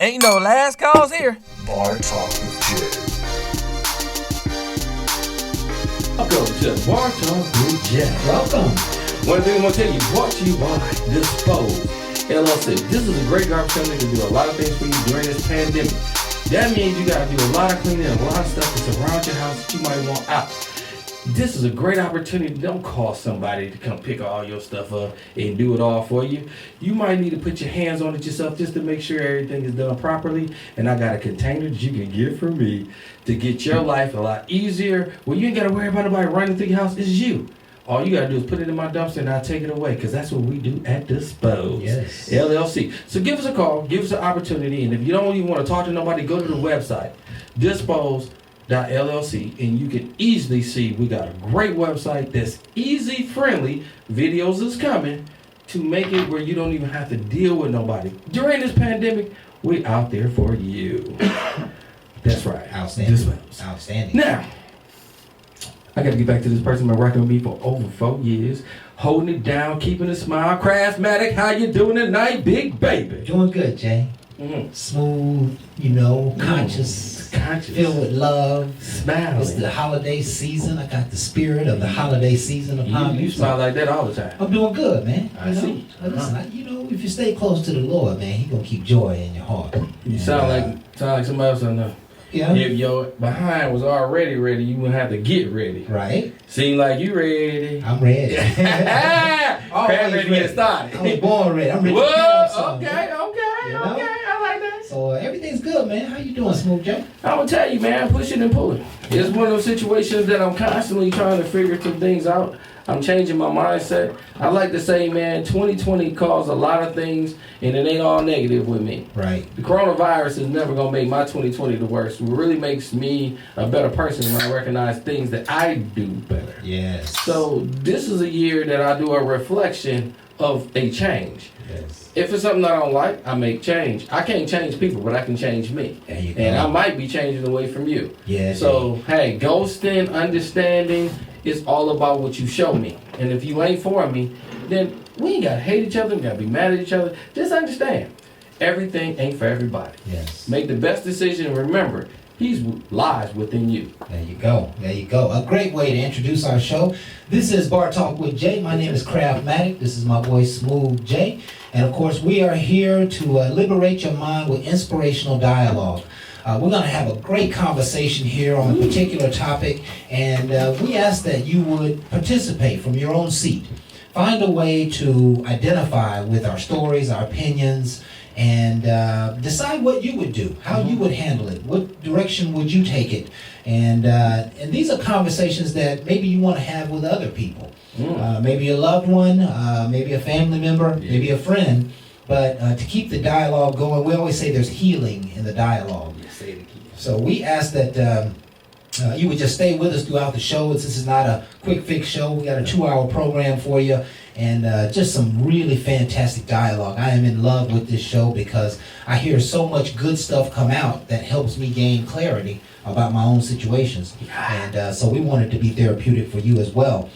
Ain't no last calls here. Bar Talk with Jay. Welcome to Bar Talk with Jay. Welcome. One thing I'm going to tell you, brought to you by Dispose LLC. This is a great opportunity to do a lot of things for you during this pandemic. That means you got to do a lot of cleaning and a lot of stuff that's around your house that you might want out. This is a great opportunity. Don't call somebody to come pick all your stuff up and do it all for you. You might need to put your hands on it yourself just to make sure everything is done properly. And I got a container that you can get from me to get your life a lot easier. Well, you ain't got to worry about nobody running through your house. It's you. All you got to do is put it in my dumpster and I'll take it away, because that's what we do at Dispose LLC. So give us a call. Give us an opportunity. And if you don't even want to talk to nobody, go to the website, Dispose LLC, and you can easily see we got a great website that's easy friendly. Videos is coming to make it where you don't even have to deal with nobody during this pandemic. We out there for you. That's right. Outstanding. Outstanding. Now I got to get back to this person been working with me for over 4 years, holding it down, keeping a smile. Craftmatic, how you doing tonight, big baby? Doing good, Jay. Mm-hmm. Smooth, conscious, filled with love. Smiling. It's the holiday season. I got the spirit of the holiday season upon me. You smile like that all the time. I'm doing good, man. I see. Listen, if you stay close to the Lord, man, He gonna keep joy in your heart. You sound like somebody else I know. Yeah. If your behind was already ready, you wouldn't have to get ready. Right. Seem like you ready. I'm ready. Crab ready to get started. I was born ready. I'm ready. Whoa, okay. I like that. So everything's good, man. How you doing, Smooth Jay? I'm gonna tell you, man, pushing and pulling. It's one of those situations that I'm constantly trying to figure some things out. I'm changing my mindset. I like to say, man, 2020 caused a lot of things, and it ain't all negative with me. Right. The coronavirus is never gonna make my 2020 the worst. It really makes me a better person when I recognize things that I do better. Yes. So this is a year that I do a reflection of a change. Yes. If it's something I don't like, I make change. I can't change people, but I can change me. There you go. And I might be changing away from you. Yeah. So, hey, ghosting, understanding, is all about what you show me. And if you ain't for me, then we ain't gotta hate each other, we gotta be mad at each other. Just understand, everything ain't for everybody. Yes. Make the best decision, and remember, He lies within you. There you go. There you go. A great way to introduce our show. This is Bar Talk with Jay. My name is Craftmatic. This is my boy Smooth Jay. And of course, we are here to liberate your mind with inspirational dialogue. We're going to have a great conversation here on a particular topic, and we ask that you would participate from your own seat. Find a way to identify with our stories, our opinions, and decide what you would do, how you would handle it, what direction would you take it. And these are conversations that maybe you want to have with other people. Maybe a loved one, maybe a family member, maybe a friend. But to keep the dialogue going, we always say there's healing in the dialogue. So we ask that you would just stay with us throughout the show. This is not a quick fix show. We got a 2-hour program for you, and just some really fantastic dialogue. I am in love with this show because I hear so much good stuff come out that helps me gain clarity about my own situations. And so we want it to be therapeutic for you as well.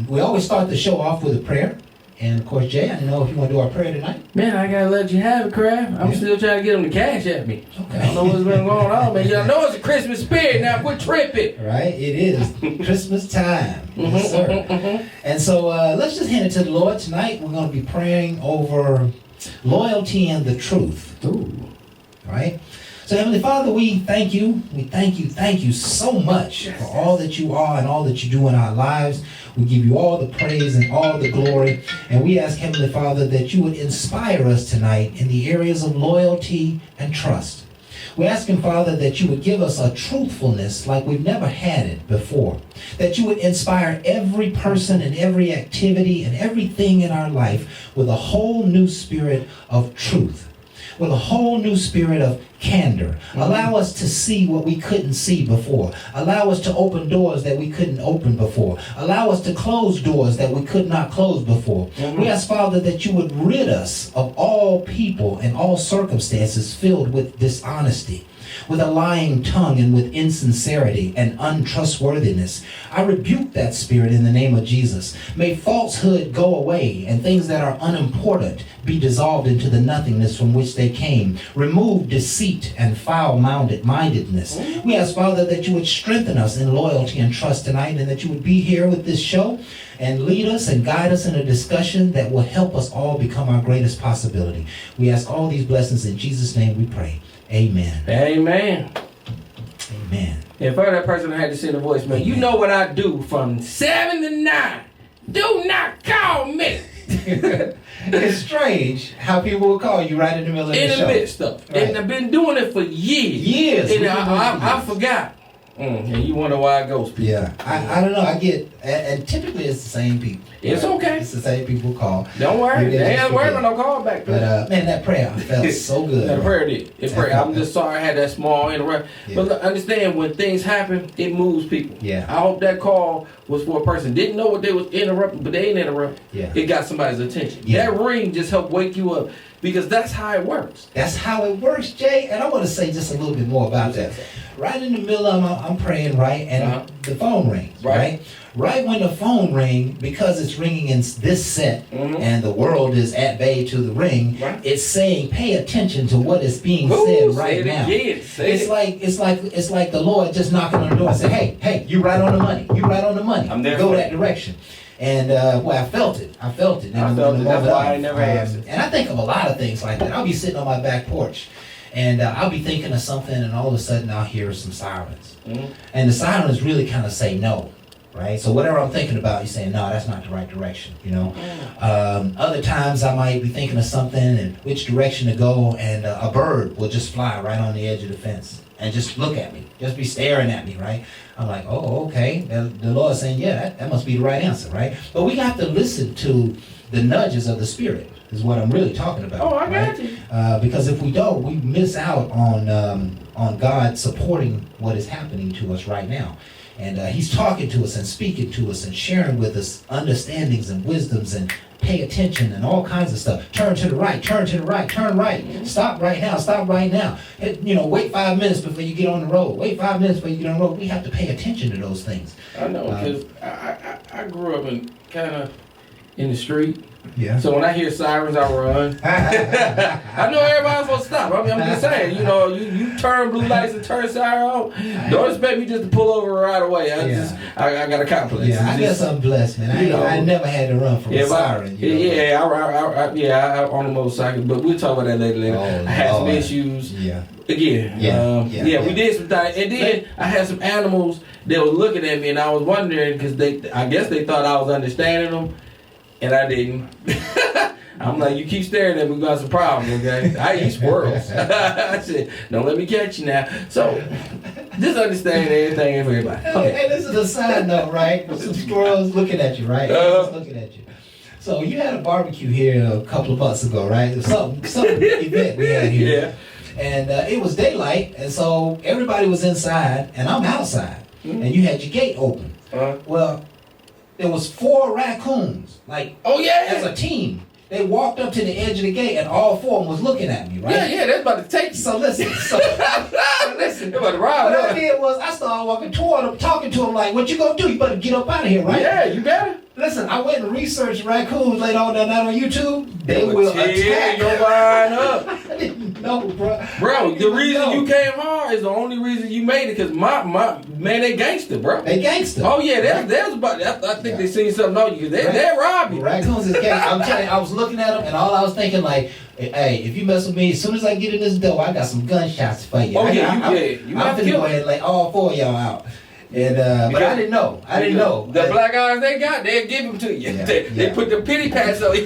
We always start the show off with a prayer. And of course, Jay, I don't know if you want to do our prayer tonight. Man, I gotta let you have it, Crab. I'm still trying to get them to cash at me. Okay. I don't know what's been going on, man. Y'all know it's a Christmas spirit now. Quit tripping. Right? It is Christmas time. Yes, sir. And so let's just hand it to the Lord tonight. We're going to be praying over loyalty and the truth. Ooh. Right? So Heavenly Father, we thank you. We thank you so much for all that you are and all that you do in our lives. We give you all the praise and all the glory. And we ask, Heavenly Father, that you would inspire us tonight in the areas of loyalty and trust. We're asking, Father, that you would give us a truthfulness like we've never had it before. That you would inspire every person and every activity and everything in our life with a whole new spirit of truth. With a whole new spirit of candor. Allow us to see what we couldn't see before. Allow us to open doors that we couldn't open before. Allow us to close doors that we could not close before. We ask, Father, that you would rid us of all people and all circumstances filled with dishonesty. with a lying tongue and with insincerity and untrustworthiness. I rebuke that spirit in the name of Jesus. May falsehood go away and things that are unimportant be dissolved into the nothingness from which they came. Remove deceit and foul-mindedness. We ask, Father, that you would strengthen us in loyalty and trust tonight, and that you would be here with this show and lead us and guide us in a discussion that will help us all become our greatest possibility. We ask all these blessings in Jesus' name we pray. Amen. Amen. Amen. If I that person had to send a voicemail, you know what I do from 7 to 9. Do not call me. It's strange how people will call you right in the middle of the show. In the midst of it. Right. And I've been doing it for years. And I forgot. And you wonder why I ghost people. Yeah, I don't know. I get, and typically it's the same people. It's okay. It's the same people call. Don't worry. They ain't worried forget. about no call back. But man, that prayer felt so good. That prayer did. It prayer. I'm just sorry I had that small interruption. Yeah. But look, understand, when things happen, it moves people. Yeah. I hope that call was for a person didn't know what they was interrupting, but they ain't interrupting. Yeah. It got somebody's attention. Yeah. That ring just helped wake you up, because that's how it works. That's how it works, Jay. And I want to say just a little bit more about that. Right in the middle of I'm praying, right, and the phone rings, right? Right when the phone rings, because it's ringing in this set, and the world is at bay to the ring, it's saying, pay attention to what is being said right now. It's like the Lord just knocking on the door and say, hey, you right on the money. You right on the money. I'm there. Go that direction. And I felt it. I felt it. That's why I never answered. And I think of a lot of things like that. I'll be sitting on my back porch, and I'll be thinking of something, and all of a sudden I'll hear some sirens. And the sirens really kind of say no, right? So whatever I'm thinking about, you're saying, no, that's not the right direction, you know? Other times I might be thinking of something and which direction to go, and a bird will just fly right on the edge of the fence and just look at me, just be staring at me, right? I'm like, oh, okay. The Lord's saying, yeah, that must be the right answer, right? But we have to listen to the nudges of the Spirit, is what I'm really talking about. Oh, I right? got you. Because if we don't, we miss out on God supporting what is happening to us right now. And he's talking to us and speaking to us and sharing with us understandings and wisdoms and pay attention and all kinds of stuff. Turn to the right, turn to the right, turn right. Stop right now, stop right now. Wait 5 minutes before you get on the road. Wait 5 minutes before you get on the road. We have to pay attention to those things. I know, because I grew up in the street. Yeah. So when I hear sirens, I run. I know everybody's supposed to stop. I mean, I'm just saying, you turn blue lights and turn siren on. Don't expect me just to pull over right away. I got a complex. Yeah, I guess I'm blessed, man. I never had to run from a siren. I on a motorcycle, but we'll talk about that later. Oh, I had some Lord. issues. Yeah. Again, we did some things, and then I had some animals that were looking at me, and I was wondering, because I guess they thought I was understanding them, and I didn't. I'm like, you keep staring at me, we got some problems, okay? I eat squirrels. I said, don't let me catch you now. So, just understand everything ain't for everybody. Okay. Hey, this is a side note, right? Some squirrels looking at you, right? Just looking at you. So you had a barbecue here a couple of months ago, right? Some event we had here. Yeah. And it was daylight, and so everybody was inside, and I'm outside. And you had your gate open. Well, there was 4 raccoons, like, as a team. They walked up to the edge of the gate, and all 4 of them was looking at me, right? Yeah, that's about to take you. So listen, They're about to ride. what I did was I started walking toward them, talking to them like, what you gonna do? You better get up out of here, right? Yeah, you better. Listen, I went and researched raccoons later on that night on YouTube. They will attack. Your line up. I didn't know, bro. Bro, the reason you came hard is the only reason you made it, because my man, they gangster, bro. They gangster. Oh yeah, that's about. I think they seen something on you. They rob you. Raccoons is gangster. I'm telling you, I was looking at them, and all I was thinking like, hey, if you mess with me, as soon as I get in this door, I got some gunshots for you. Oh I'm have finna to go ahead and lay all 4 of y'all out. And but I didn't know. The black eyes they got, they'll give them to you. Yeah, they put the pity pads on you.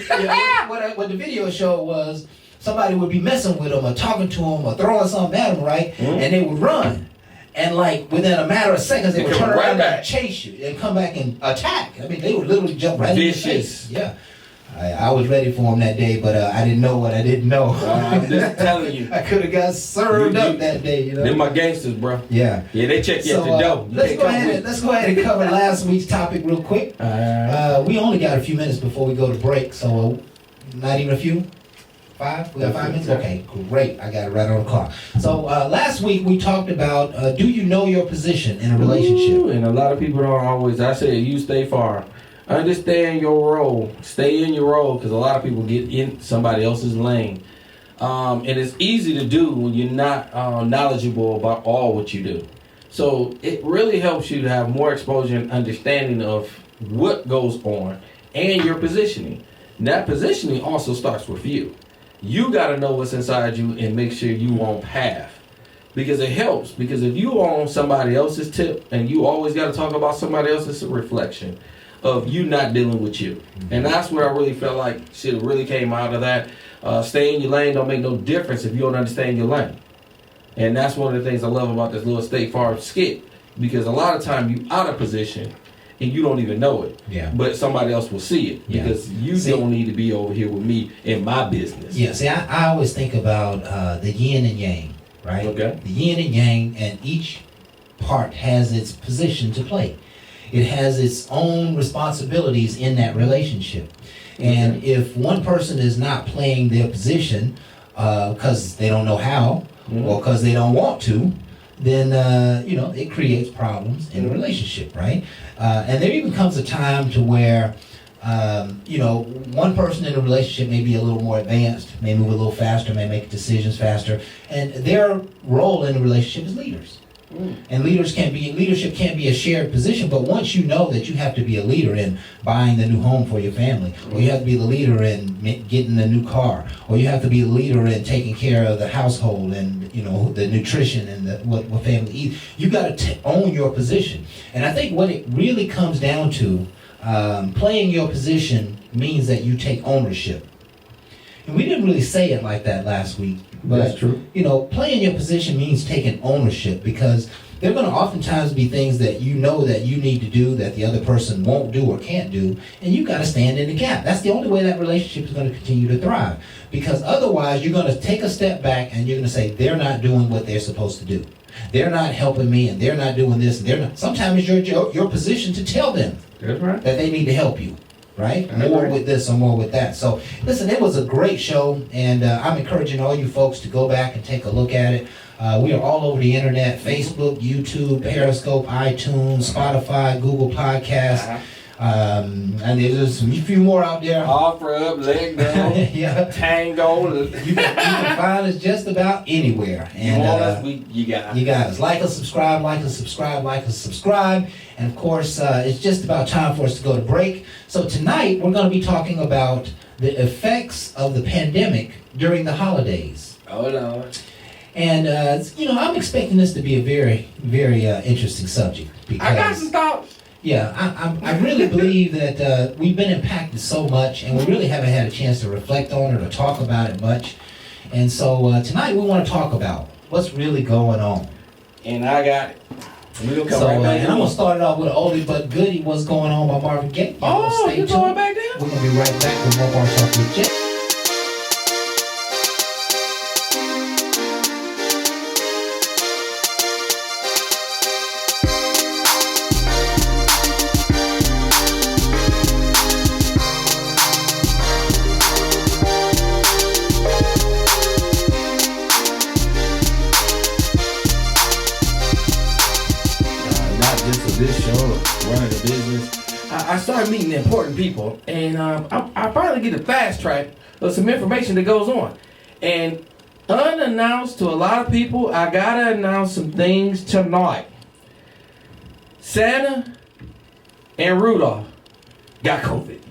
What the video showed was somebody would be messing with them or talking to them or throwing something at them, right? And they would run. And like within a matter of seconds, they would turn around and chase you and come back and attack. I mean, they would literally jump right in your face. Yeah. I was ready for him that day, but I didn't know what I didn't know. I'm just telling you. I could have got served up that day, They're my gangsters, bro. Yeah. Yeah, they check you at the door. Let's go ahead and cover last week's topic real quick. We only got a few minutes before we go to break, so not even a few? 5? We got 5 minutes? Okay, great. I got it right on the clock. So last week we talked about do you know your position in a relationship? Ooh, and a lot of people don't always. I said you stay far. Understand your role. Stay in your role, because a lot of people get in somebody else's lane. And it's easy to do when you're not knowledgeable about all what you do. So it really helps you to have more exposure and understanding of what goes on and your positioning. And that positioning also starts with you. You got to know what's inside you and make sure you on path. Because it helps. Because if you on somebody else's tip and you always got to talk about somebody else, it's a reflection of you not dealing with you. And that's where I really felt like shit really came out of that. Stay in your lane don't make no difference if you don't understand your lane. And that's one of the things I love about this little State Farm skit. Because a lot of time you out of position and you don't even know it. Yeah. But somebody else will see it. Because you don't need to be over here with me in my business. Yeah, see, I always think about the yin and yang, right? Okay. The yin and yang, and each part has its position to play. It has its own responsibilities in that relationship. And if one person is not playing their position because they don't know how or because they don't want to, then, it creates problems in the relationship, right? And there even comes a time to where, one person in a relationship may be a little more advanced, may move a little faster, may make decisions faster, and their role in the relationship is leaders. And leadership can't be a shared position, but once you know that you have to be a leader in buying the new home for your family, or you have to be the leader in getting the new car, or you have to be the leader in taking care of the household and the nutrition and what family eats, you got to own your position. And I think what it really comes down to, playing your position means that you take ownership. And we didn't really say it like that last week. But, That's true. Playing your position means taking ownership, because there are going to oftentimes be things that you know that you need to do that the other person won't do or can't do, and you got to stand in the gap. That's the only way that relationship is going to continue to thrive, because otherwise you're going to take a step back and you're going to say they're not doing what they're supposed to do. They're not helping me, and they're not doing this. And they're not. Sometimes it's your position to tell them That's right. that they need to help you. Right? I More agree. with this or more with that. So, listen, it was a great show, and I'm encouraging all you folks to go back and take a look at it. We are all over the internet: Facebook, YouTube, Periscope, iTunes, Spotify, Google Podcasts. And there's a few more out there. Offer up, leg down, Yeah. tango. You can find us just about anywhere. You And want us, you got you got us. Like us, subscribe, subscribe. And of course, it's just about time for us to go to break. So tonight, we're going to be talking about the effects of the pandemic during the holidays. Oh, no. And, I'm expecting this to be a very, very interesting subject. Because, I got some thoughts. yeah, I really believe that we've been impacted so much, and we really haven't had a chance to reflect on it or talk about it much. And so tonight we want to talk about what's really going on. And I got it. We're going to come So, right back. and I'm going to start it off with an oldie but goodie, What's Going On by Marvin Gaye. Oh, Stay you tuned. going back there? We're going to be right back with more Bar Talk with Jay. Not just for this show, running the business. I started meeting important people, and I finally get a fast track of some information that goes on. And unannounced to a lot of people, I gotta announce some things tonight. Santa and Rudolph got COVID.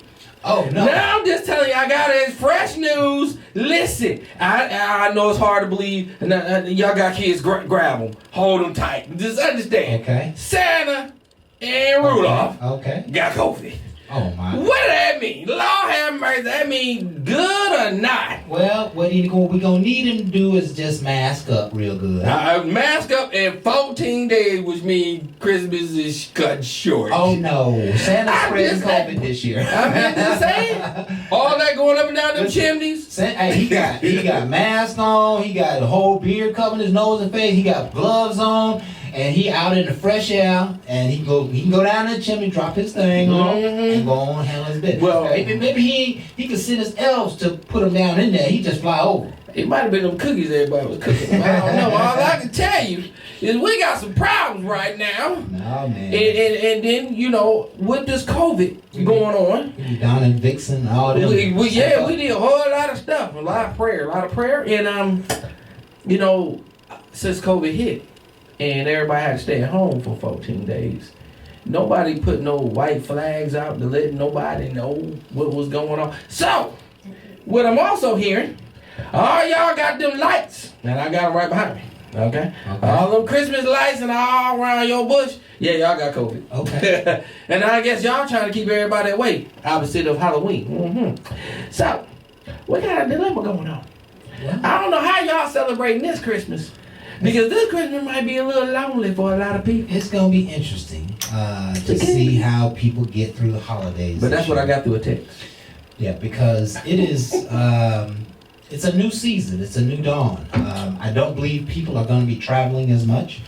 Oh, no. Now I'm just telling you, I got it. It's fresh news. Listen, I know it's hard to believe. And y'all got kids, grab them, hold them tight. Just understand. Okay. Santa and Rudolph Okay. got COVID. Oh, my. What does that mean? Lord have mercy. That mean good or not? Well, what we're going to need him to do is just mask up real good. Mask up in 14 days, which means Christmas is cut short. Oh, no. Santa's I'm spreading just COVID this year. I'm just saying. All that going up and down them chimneys. Hey, he got mask on. He got the whole beard covering his nose and face. He got gloves on. And he out in the fresh air, and he can go down the chimney, drop his thing off, and go on and handle his business. Well, maybe he could send his elves to put him down in there. He just fly over. It might have been them cookies everybody was cooking. I don't know. All I can tell you is we got some problems right now. No, man. And then, you know, with this COVID going on. Down in Vixen, all them. We did a whole lot of stuff. A lot of prayer. And, you know, since COVID hit and everybody had to stay at home for 14 days, nobody put no white flags out to let nobody know what was going on. So, what I'm also hearing, all y'all got them lights, and I got them right behind me. Okay? All them Christmas lights and all around your bush. Yeah, y'all got COVID. Okay. And I guess y'all trying to keep everybody away, opposite of Halloween. So, we got a dilemma going on. Yeah. I don't know how y'all celebrating this Christmas, because this Christmas might be a little lonely for a lot of people. It's gonna be interesting to see how people get through the holidays. But that's what I got through a text. Yeah, because it is. It's a new season. It's a new dawn. I don't believe people are going to be traveling as much.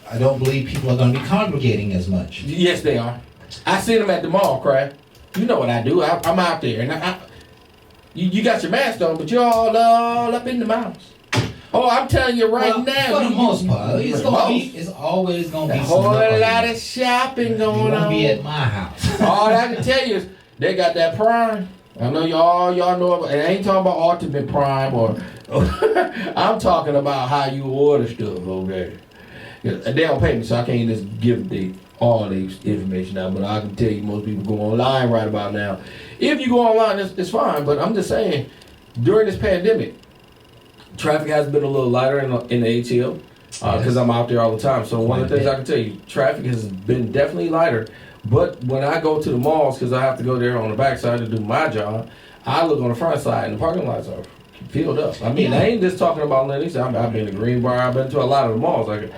I don't believe people are going to be congregating as much. Yes, they are. I seen them at the mall, Crab. You know what I do. I'm out there, and you got your mask on, but you're all up in the mouse. Oh, I'm telling you right now. For the most part, it's always going to be a whole lot of shopping going on. Be at my house. All I can tell you is they got that Prime. I know y'all know about it. I ain't talking about Ultimate Prime or I'm talking about how you order stuff, okay? They don't pay me, so I can't just give all the information out, but I can tell you most people go online right about now. If you go online, it's fine, but I'm just saying, during this pandemic, traffic has been a little lighter in the ATL because I'm out there all the time. So one of the things I can tell you, traffic has been definitely lighter. But when I go to the malls, because I have to go there on the back side to do my job, I look on the front side and the parking lots are filled up. I mean, I ain't just talking about Lennox. I've been to Green Bar. I've been to a lot of the malls. I can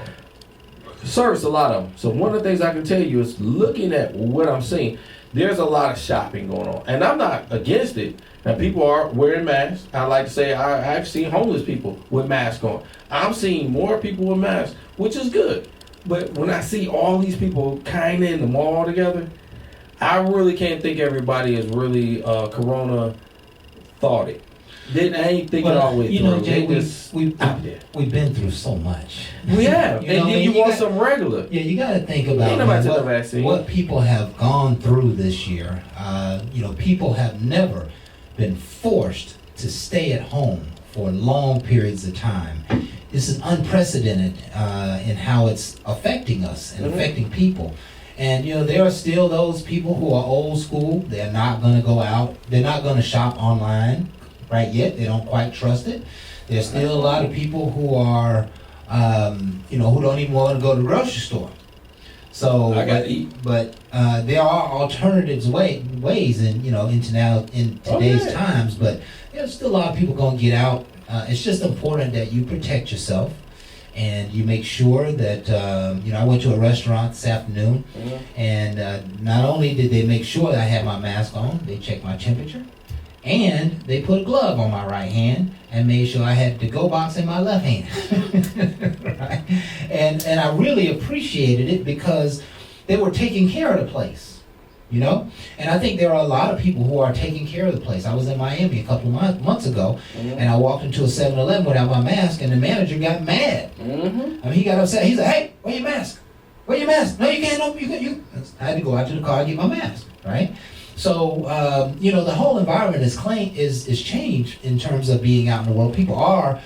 service a lot of them. So one of the things I can tell you is looking at what I'm seeing, there's a lot of shopping going on. And I'm not against it. Now, people are wearing masks. I like to say I've seen homeless people with masks on. I'm seeing more people with masks, which is good. But when I see all these people kind of in the mall together, I really can't think everybody is really corona thought it. I ain't thinking all the way you through. know, Jay, we've been through so much. We have. And then you want some regular. Yeah, you got to think about what people have gone through this year. People have never been forced to stay at home for long periods of time. This is unprecedented in how it's affecting us and affecting people. And, there are still those people who are old school. They're not going to go out. They're not going to shop online right yet. They don't quite trust it. There's still a lot of people who are, who don't even want to go to the grocery store. So, I got to eat. But there are alternatives ways in today's times. But there's still a lot of people going to get out. It's just important that you protect yourself and you make sure that, I went to a restaurant this afternoon and not only did they make sure that I had my mask on, they checked my temperature and they put a glove on my right hand and made sure I had the go box in my left hand. Right? And I really appreciated it because they were taking care of the place. And I think there are a lot of people who are taking care of the place. I was in Miami a couple of months ago, and I walked into a 7-Eleven without my mask, and the manager got mad. I mean, he got upset. He said, "Hey, where your mask? Where your mask? No, you can't. No, you." I had to go out to the car and get my mask. Right. So, the whole environment is changed in terms of being out in the world. People are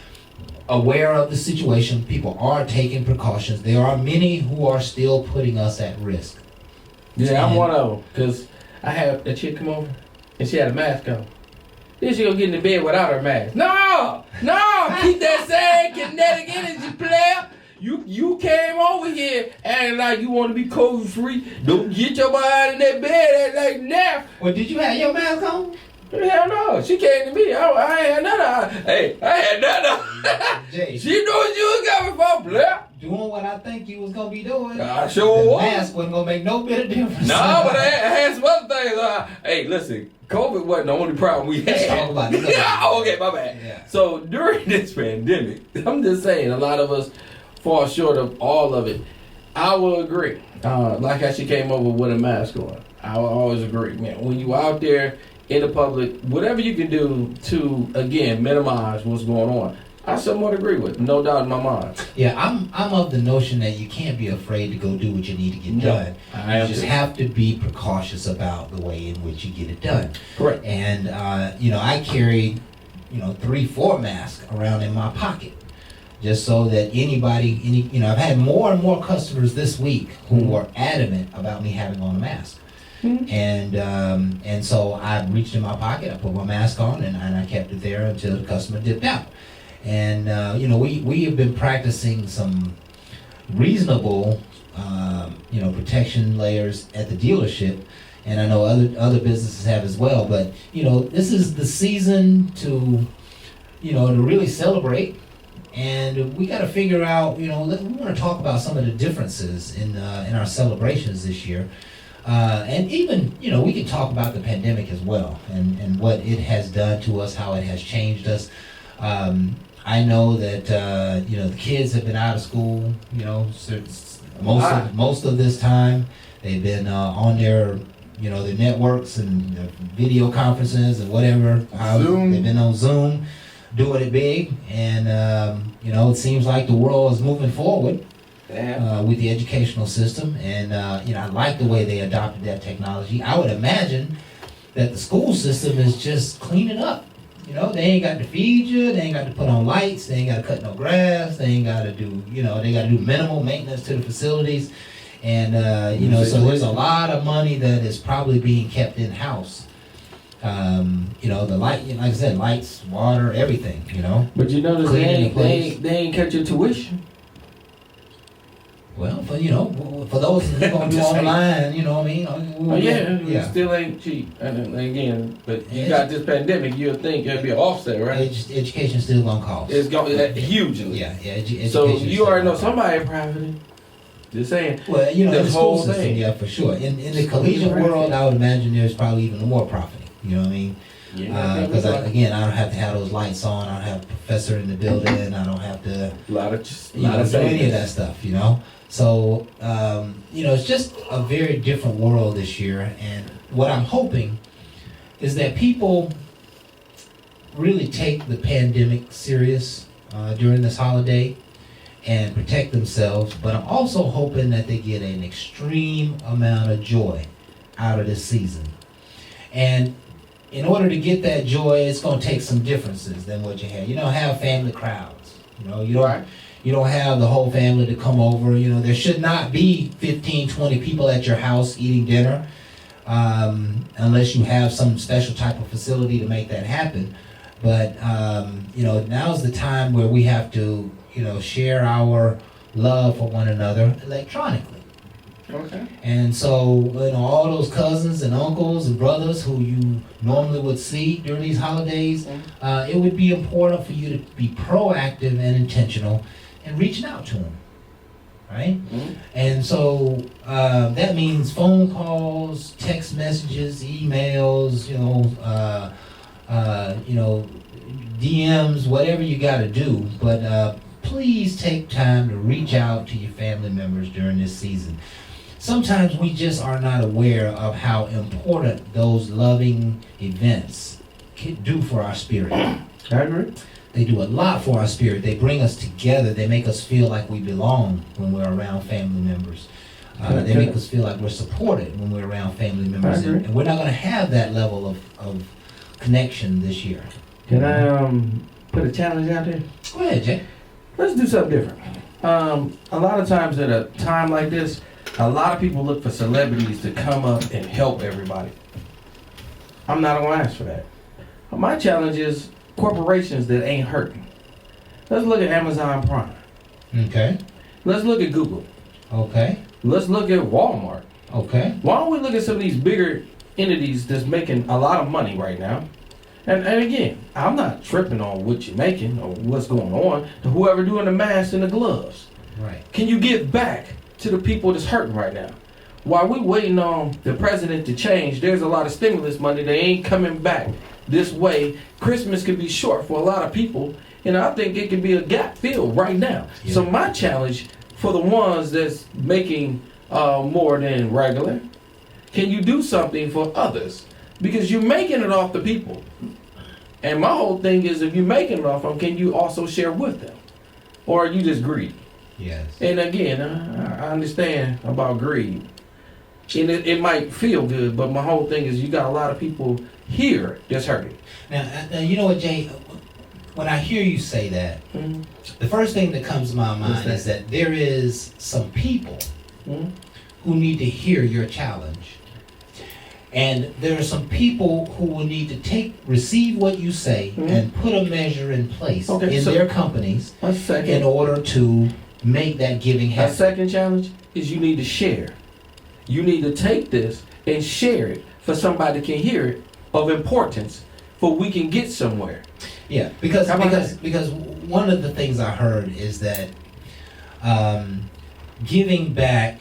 aware of the situation. People are taking precautions. There are many who are still putting us at risk. Yeah, I'm one of them, because I had a chick come over, and she had a mask on. Then she gonna get in the bed without her mask. No! Keep that same kinetic energy, player! You came over here acting like you want to be COVID-free. Don't get your body in that bed like now. Well, did you have your mask on? Hell no. She came to me. I ain't had nothing. I had nothing. Jay, she knew what you was coming for, player. Doing what I think you was gonna be doing. I sure was. The mask wasn't gonna make no bit of difference. No, but I had some other things. Hey, listen, COVID wasn't the only problem we had. Let's talk about it. Okay, my bad. Yeah. So during this pandemic, I'm just saying, a lot of us fall short of all of it. I will agree. Like how she came over with a mask on. I will always agree, man. When you out there in the public, whatever you can do to, again, minimize what's going on, I somewhat agree with, no doubt in my mind. Yeah, I'm of the notion that you can't be afraid to go do what you need to get done. You just have to be precautious about the way in which you get it done. Correct. And I carry 3-4 masks around in my pocket, just so that I've had more and more customers this week who were adamant about me having on a mask. And so I reached in my pocket, I put my mask on, and I kept it there until the customer dipped out. And we have been practicing some reasonable protection layers at the dealership, and I know other businesses have as well. But this is the season to really celebrate, and we got to figure out. We want to talk about some of the differences in our celebrations this year. And even, we can talk about the pandemic as well and what it has done to us, how it has changed us. I know that, the kids have been out of school, most of this time. They've been on their networks and their video conferences and whatever. Zoom. They've been on Zoom doing it big. And, it seems like the world is moving forward. With the educational system, and I like the way they adopted that technology. I would imagine that the school system is just cleaning up. They ain't got to feed you, they ain't got to put on lights, they ain't got to cut no grass, they ain't got to do, they got to do minimal maintenance to the facilities, and so there's a lot of money that is probably being kept in house. The light, like I said, lights, water, everything. But you notice they ain't cut your tuition. Well, for those who are going to do online, It still ain't cheap. And again, but you got this pandemic, you'll think it'll be an offset, right? Education's still going to cost. It's going hugely. Yeah. So you already know somebody profiting. Just saying. Well, in the whole school system, thing. yeah, for sure. In the collegiate world, I would imagine there's probably even more profiting. You know what I mean? Because I don't have to have those lights on. I don't have a professor in the building. I don't have to a lot of do any of that stuff. So, it's just a very different world this year. And what I'm hoping is that people really take the pandemic serious during this holiday and protect themselves. But I'm also hoping that they get an extreme amount of joy out of this season. And in order to get that joy, it's going to take some differences than what you have. You don't have family crowds. You don't have the whole family to come over. There should not be 15, 20 people at your house eating dinner unless you have some special type of facility to make that happen. But, now's the time where we have to, share our love for one another electronically. Okay. And so, all those cousins and uncles and brothers who you normally would see during these holidays, it would be important for you to be proactive and intentional and reaching out to them, right? Mm-hmm. And so that means phone calls, text messages, emails, DMs, whatever you got to do. But please take time to reach out to your family members during this season. Sometimes we just are not aware of how important those loving events can do for our spirit. I agree. They do a lot for our spirit. They bring us together. They make us feel like we belong when we're around family members. They make us feel like we're supported when we're around family members. And we're not going to have that level of connection this year. Can I put a challenge out there? Go ahead, Jay. Let's do something different. A lot of times at a time like this, a lot of people look for celebrities to come up and help everybody. I'm not going to ask for that. My challenge is corporations that ain't hurting. Let's look at Amazon Prime. Okay. Let's look at Google. Okay. Let's look at Walmart. Okay. Why don't we look at some of these bigger entities that's making a lot of money right now? And again, I'm not tripping on what you're making or what's going on to whoever doing the masks and the gloves. Right. Can you get back to the people that's hurting right now? While we waiting on the president to change, there's a lot of stimulus money. They ain't coming back this way. Christmas could be short for a lot of people, And I think it could be a gap filled right now. Yeah. So my challenge for the ones that's making more than regular, can you do something for others? Because you're making it off the people. And my whole thing is, if you're making it off them, can you also share with them? Or are you just greedy? Yes. And again, I understand about greed. And it might feel good, but my whole thing is you got a lot of people here that's hurting. Now, you know what, Jay? When I hear you say that, Mhm. the first thing that comes to my mind What's that? is that there is some people Mhm. who need to hear your challenge. And there are some people who will need to receive what you say Mhm. and put a measure in place Okay, in so- their companies A in second, order to make that giving a happen. second challenge is you need to share. You need to take this and share it for somebody can hear it of importance, for we can get somewhere. Yeah, because How about because one of the things I heard is that giving back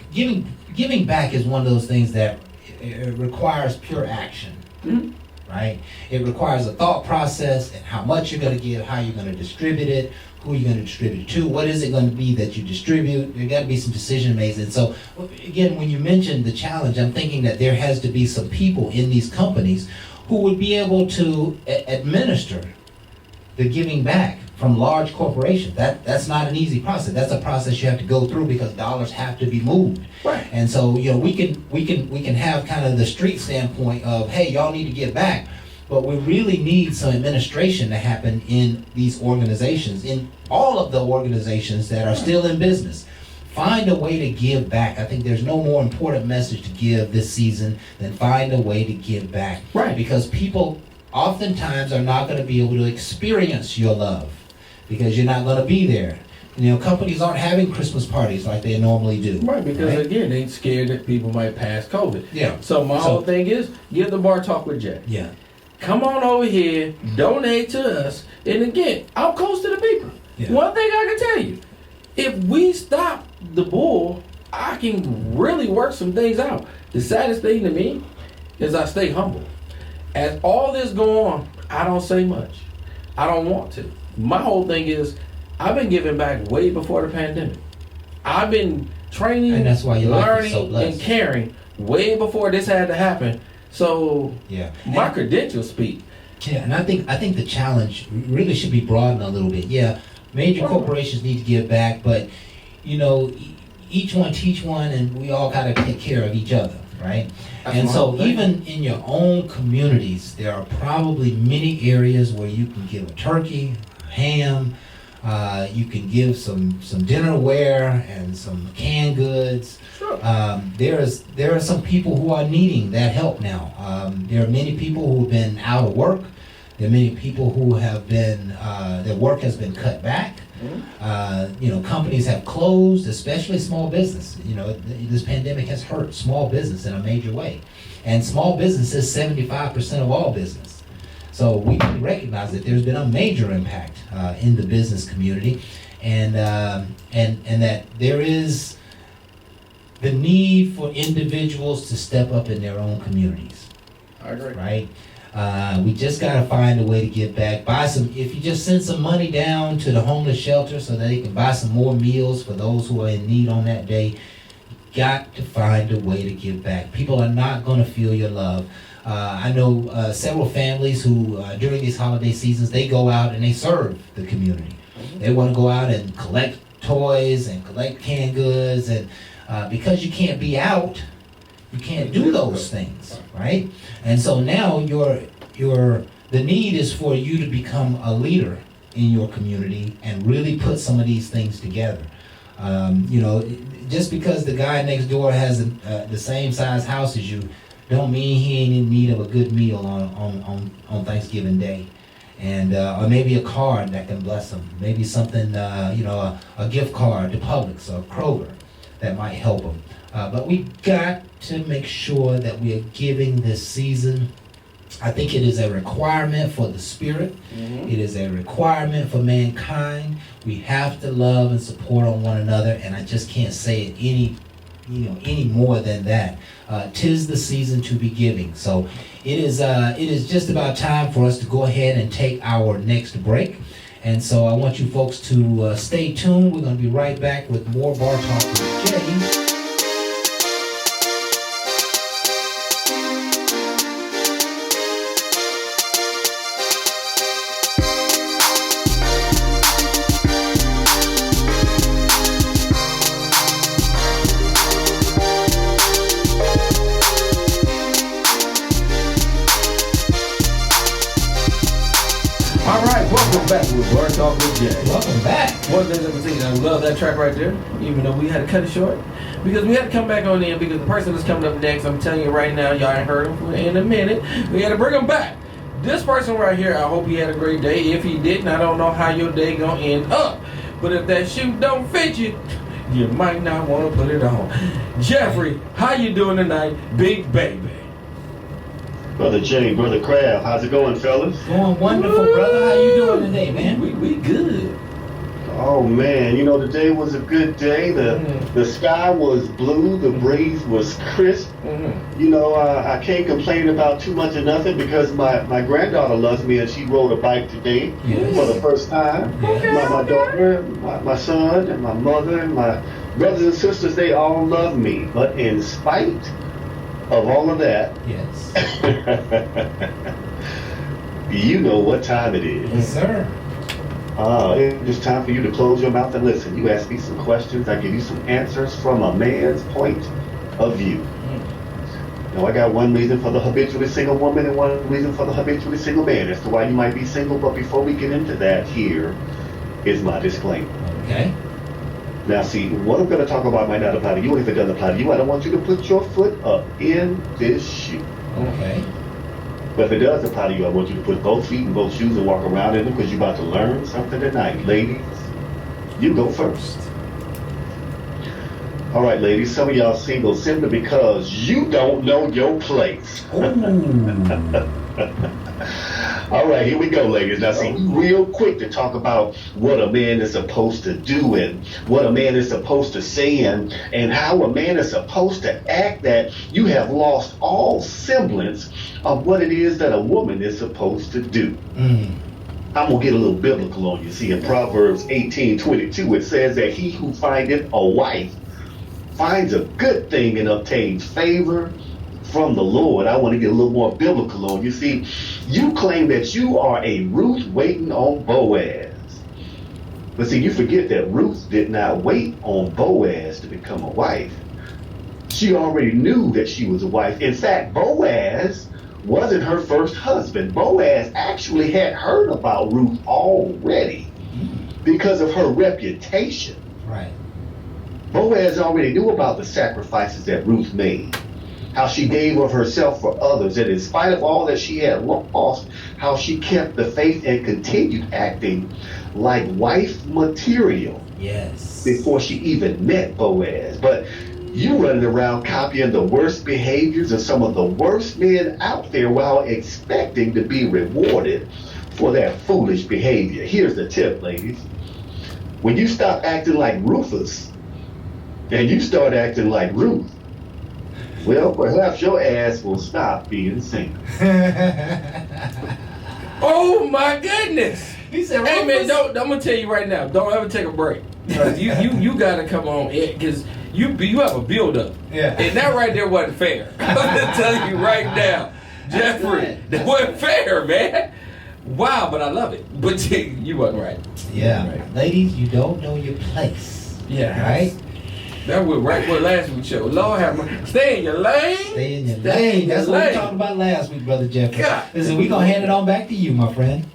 is one of those things that it requires pure action, Mhm. right? It requires a thought process and how much you're going to give, how you're going to distribute it, who you're going to distribute it to, what is it going to be that you distribute. There got to be some decision made. And so, again, when you mentioned the challenge, I'm thinking that there has to be some people in these companies who would be able to administer the giving back from large corporations. That's not an easy process. That's a process you have to go through because dollars have to be moved. Right. And so, we can have kind of the street standpoint of, hey, y'all need to give back, but we really need some administration to happen in these organizations, in all of the organizations that are still in business. Find a way to give back. I think there's no more important message to give this season than find a way to give back. Right. Because people oftentimes are not going to be able to experience your love because you're not going to be there. Companies aren't having Christmas parties like they normally do. Right, because right? again, they scared that people might pass COVID. Yeah. So my whole thing is, give the Bar Talk with Jay. Yeah. Come on over here, donate to us. And again, I'm close to the people. Yeah. One thing I can tell you, if we stop the bull, I can really work some things out. The saddest thing to me is I stay humble. As all this go on, I don't say much. I don't want to. My whole thing is, I've been giving back way before the pandemic. I've been training, And that's why your life is learning, so blessed. and caring way before this had to happen. So Yeah. my credentials speak. Yeah, and I think the challenge really should be broadened a little bit. Yeah, major corporations need to give back, but each one teach one, and we all got to take care of each other, right? That's And my so whole thing. even in your own communities, there are probably many areas where you can give a turkey, a ham, you can give some dinnerware and some canned goods. Sure. There are some people who are needing that help now. There are many people who have been out of work. There are many people who have been their work has been cut back. Companies have closed, especially small business. This pandemic has hurt small business in a major way, and small business is 75% of all business. So we recognize that there's been a major impact in the business community, and that there is the need for individuals to step up in their own communities, I agree. right? We just gotta find a way to give back. If you just send some money down to the homeless shelter so that they can buy some more meals for those who are in need on that day, you got to find a way to give back. People are not gonna feel your love. I know several families who, during these holiday seasons, they go out and they serve the community. They wanna go out and collect toys and collect canned goods, and because you can't be out, you can't do those things, right? And so now the need is for you to become a leader in your community and really put some of these things together. Just because the guy next door has the same size house as you, don't mean he ain't in need of a good meal on Thanksgiving Day. And or maybe a card that can bless them. Maybe something, a gift card to Publix or Kroger that might help them. But we got to make sure that we are giving this season. I think it is a requirement for the spirit. It is a requirement for mankind. We have to love and support on one another, and I just can't say it any more than that. 'Tis the season to be giving. So it is just about time for us to go ahead and take our next break. And so I want you folks to stay tuned. We're going to be right back with more Bar Talk with Jay. Welcome back with Bar Talk with Jay. Welcome back. One thing I'm saying, I love that track right there, even though we had to cut it short. Because we had to come back on in, because the person that's coming up next, I'm telling you right now, y'all ain't heard him in a minute. We had to bring him back. This person right here, I hope he had a great day. If he didn't, I don't know how your day gonna end up. But if that shoe don't fit you, you might not want to put it on. Jeffrey, how you doing tonight, big baby? Brother Jay, Brother Kraft, how's it going, fellas? Going wonderful, brother. How you doing today, man? We good. Oh man, you know, today was a good day. The sky was blue, the breeze was crisp. You know, I can't complain about too much of nothing because my granddaughter loves me and she rode a bike today for the first time. My daughter, my son, and my mother, and my brothers and sisters, they all love me. But in spite of all of that, yes, you know what time it is. Yes, sir. It's time for you to close your mouth and listen. You ask me some questions, I give you some answers from a man's point of view. Now, I got one reason for the habitually single woman and one reason for the habitually single man as to why you might be single. But before we get into that, here is my disclaimer. Okay. Now, see, what I'm going to talk about might not apply to you. And if it doesn't apply to you, I don't want you to put your foot up in this shoe. Okay. But if it does apply to you, I want you to put both feet in both shoes and walk around in them because you're about to learn something tonight. Ladies, you go first. All right, ladies, some of y'all single simply because you don't know your place. All right, here we go, ladies. Now, see, real quick to talk about what a man is supposed to do and what a man is supposed to say and how a man is supposed to act, that you have lost all semblance of what it is that a woman is supposed to do. I'm going to get a little biblical on you. See, in Proverbs 18:22, it says that he who findeth a wife finds a good thing and obtains favor from the Lord. I want to get a little more biblical on you. See, you claim that you are a Ruth waiting on Boaz. But see, you forget that Ruth did not wait on Boaz to become a wife. She already knew that she was a wife. In fact, Boaz wasn't her first husband. Boaz actually had heard about Ruth already because of her reputation. Right. Boaz already knew about the sacrifices that Ruth made, how she gave of herself for others, and in spite of all that she had lost, how she kept the faith and continued acting like wife material. Yes. Before she even met Boaz. But you running around copying the worst behaviors of some of the worst men out there while expecting to be rewarded for that foolish behavior. Here's the tip, ladies. When you stop acting like Rufus and you start acting like Ruth, well, perhaps your ass will stop being single. Oh my goodness! He said, "Hey man, I'm gonna tell you right now. Don't ever take a break. You gotta come on because you have a build up. Yeah. And that right there wasn't fair. I'm gonna tell you right now, Jeffrey, that wasn't fair, man. Wow, but I love it. But you wasn't right. Yeah. Right. Ladies, you don't know your place. Yeah. Right? That was right for last week's show. Lord have mercy. Stay in your lane. Stay in your lane. That's what we talked about last week, Brother Jeffrey. God. Listen, we're going to hand it on back to you, my friend.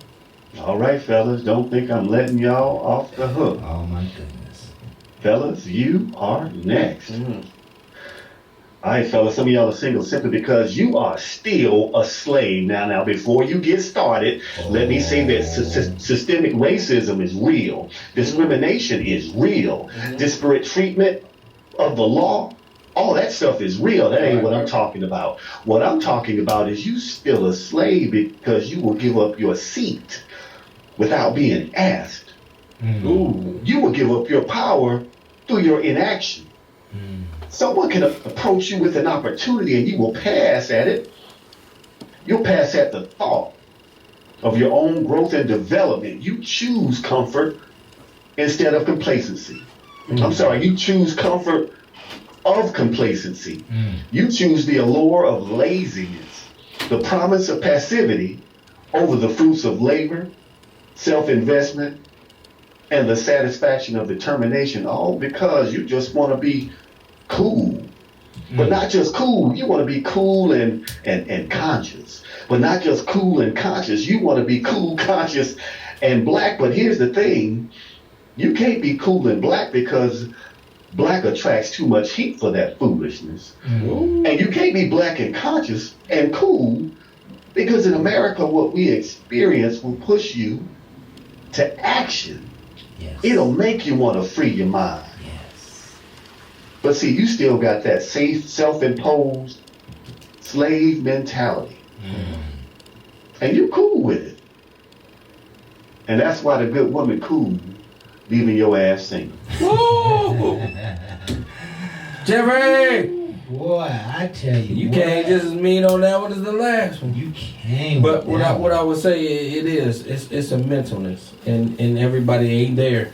All right, fellas, don't think I'm letting y'all off the hook. Oh, my goodness. Fellas, you are next. All right, fellas, some of y'all are single simply because you are still a slave. Now, before you get started, let me say that systemic racism is real. Discrimination is real. Disparate treatment of the law, all that stuff is real. That ain't what I'm talking about. What I'm talking about is you still a slave because you will give up your seat without being asked. Ooh, you will give up your power through your inaction. Someone can approach you with an opportunity and you will pass at it. You'll pass at the thought of your own growth and development, you choose comfort instead of complacency. I'm sorry, you choose comfort of complacency. You choose the allure of laziness, the promise of passivity over the fruits of labor, self-investment, and the satisfaction of determination, all because you just want to be cool. But not just cool, you want to be cool and conscious. But not just cool and conscious, you want to be cool, conscious, and black. But here's the thing, you can't be cool and black because black attracts too much heat for that foolishness. And you can't be black and conscious and cool because in America, what we experience will push you to action. Yes. It'll make you want to free your mind. Yes. But see, you still got that safe, self-imposed slave mentality. And you're cool with it. And that's why the good woman cool, leaving your ass single. Woo! Jeffrey! Boy, I tell you. You boy, can't just as mean on that one as the last one. You can't. But with that what I one. would say it's a mentalness, and everybody ain't there,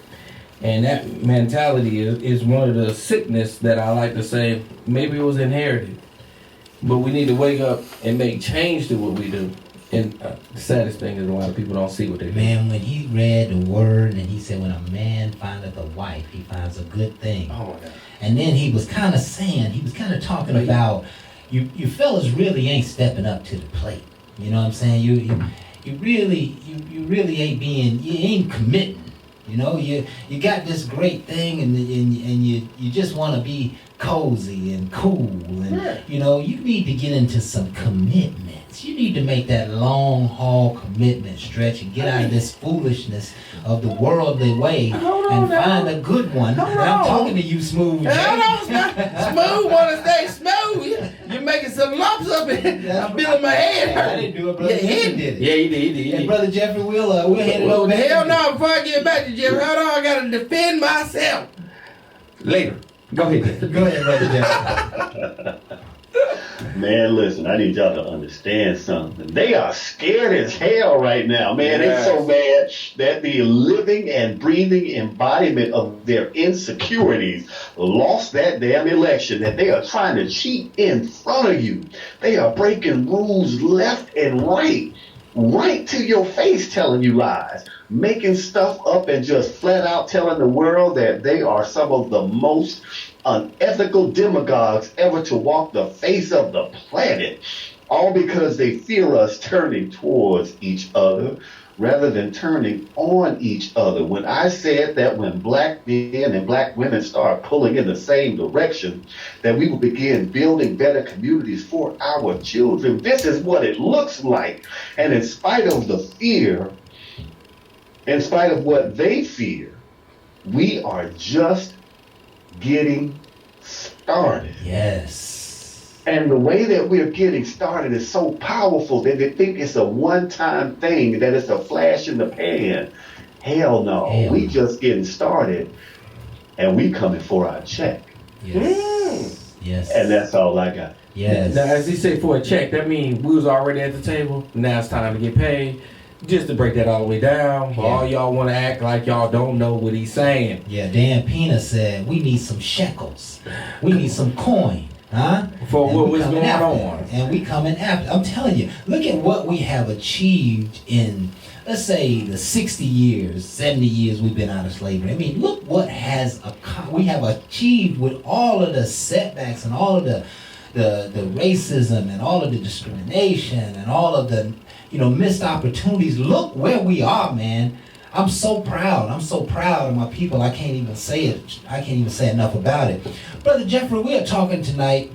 and that mentality is one of the sickness that I like to say maybe it was inherited, but we need to wake up and make change to what we do. And the saddest thing is a lot of people don't see what they do. Man, when he read the word and he said, when a man findeth a wife, he finds a good thing. Oh my God. And then he was kind of talking about, you fellas really ain't stepping up to the plate. You know what I'm saying? You really ain't committing. You know, you got this great thing and you just want to be cozy and cool and you know, you need to get into some commitments. You need to make that long haul commitment stretch and get out of this foolishness of the worldly way and find a good one. And I'm talking to you, Smooth. Smooth want to stay smooth. You're making some lumps up in. I'm feeling my head hurt. I didn't do it, brother. Yeah, Jeffrey did it. Yeah, he did. And Brother Jeffrey, we'll head it Well, over. hell no, before I get back to Jeffrey, hold on, I gotta defend myself. Later. Go ahead, Jeffrey. Go ahead, Brother Jeffrey. Man, listen, I need y'all to understand something. They are scared as hell right now, man. Yes. It's so bad that the living and breathing embodiment of their insecurities lost that damn election, that they are trying to cheat in front of you. They are breaking rules left and right to your face, telling you lies, making stuff up and just flat out telling the world that they are some of the most unethical demagogues ever to walk the face of the planet, all because they fear us turning towards each other rather than turning on each other. When I said that when black men and black women start pulling in the same direction, that we will begin building better communities for our children, this is what it looks like. And in spite of the fear, in spite of what they fear, we are just getting started. Yes. And the way that we're getting started is so powerful that they think it's a one-time thing, that it's a flash in the pan. Hell no. We just getting started and we coming for our check. Yes. Yes. And that's all I got. Yes. Now, as he said, for a check, that means we was already at the table. Now it's time to get paid. Just to break that all the way down, for all y'all want to act like y'all don't know what he's saying. Yeah, Dan Pena said we need some shekels. We need some coin. Huh? For And what we was coming going after on. it. And we coming after. I'm telling you, look at what we have achieved in, let's say, the 60 years, 70 years we've been out of slavery. I mean, look what we have achieved with all of the setbacks and all of the racism and all of the discrimination and all of the missed opportunities. Look where we are, man. I'm so proud. I'm so proud of my people. I can't even say it. I can't even say enough about it. Brother Jeffrey, we are talking tonight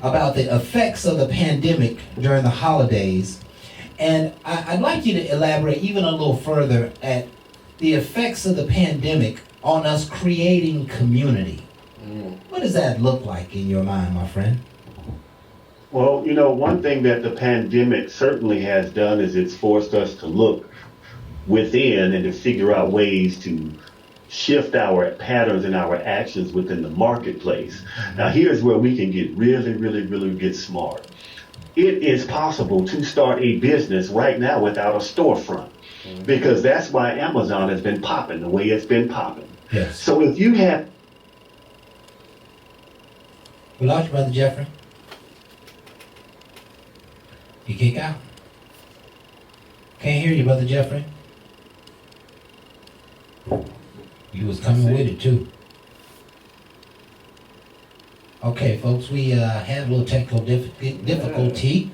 about the effects of the pandemic during the holidays. And I'd like you to elaborate even a little further at the effects of the pandemic on us creating community. What does that look like in your mind, my friend? Well, one thing that the pandemic certainly has done is it's forced us to look within and to figure out ways to shift our patterns and our actions within the marketplace. Now, here's where we can get really, really, really get smart. it is possible to start a business right now without a storefront, because that's why Amazon has been popping the way it's been popping. Yes. So if you have We lost you, Brother Jeffrey. You kick out. Can't hear you, Brother Jeffrey. You was coming with it, too. Okay, folks, we had a little technical difficulty.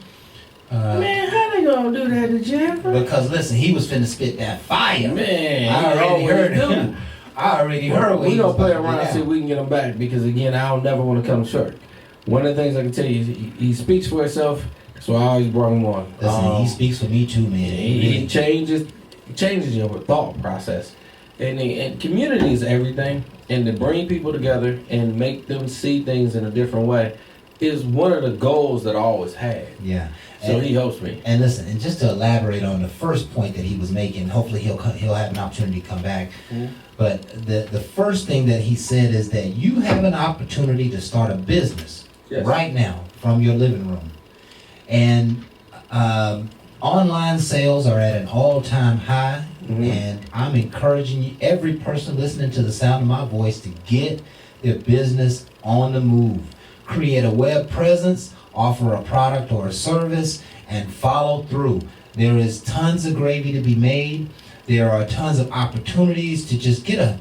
Man, how they gonna do that to Jeffrey? Because, listen, he was finna spit that fire. Man, I already heard do. him. I already heard what We he gonna was play about to around do and see now. if we can get him back, because again, I don't never want to come short. One of the things I can tell you is he speaks for himself, so I always brought him on. Listen, he speaks for me, too, man. He changes your thought process. And community is everything. And to bring people together and make them see things in a different way is one of the goals that I always had. Yeah. So he helps me. And listen, and just to elaborate on the first point that he was making, hopefully he'll have an opportunity to come back. Mhm. But the first thing that he said is that you have an opportunity to start a business right now from your living room. And online sales are at an all-time high. And I'm encouraging you, every person listening to the sound of my voice, to get their business on the move. Create a web presence, offer a product or a service, and follow through. There is tons of gravy to be made. There are tons of opportunities to just get a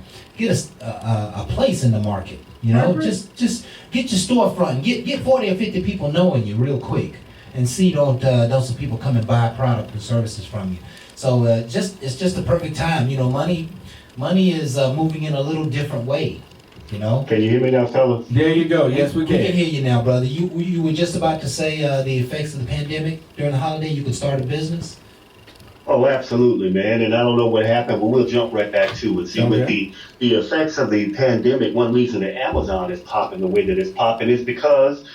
place in the market. You know, just get your storefront, get 40 or 50 people knowing you real quick, and see don't some people come and buy product and services from you. So it's just the perfect time. You know, money is moving in a little different way. You know. Can you hear me now, fellas? There you go. Yes, we We can can. hear you now, brother. You were just about to say the effects of the pandemic during the holiday. You could start a business. Oh, absolutely, man. And I don't know what happened, but we'll jump right back to it. See, Okay. with the effects of the pandemic, one reason that Amazon is popping the way that it's popping is because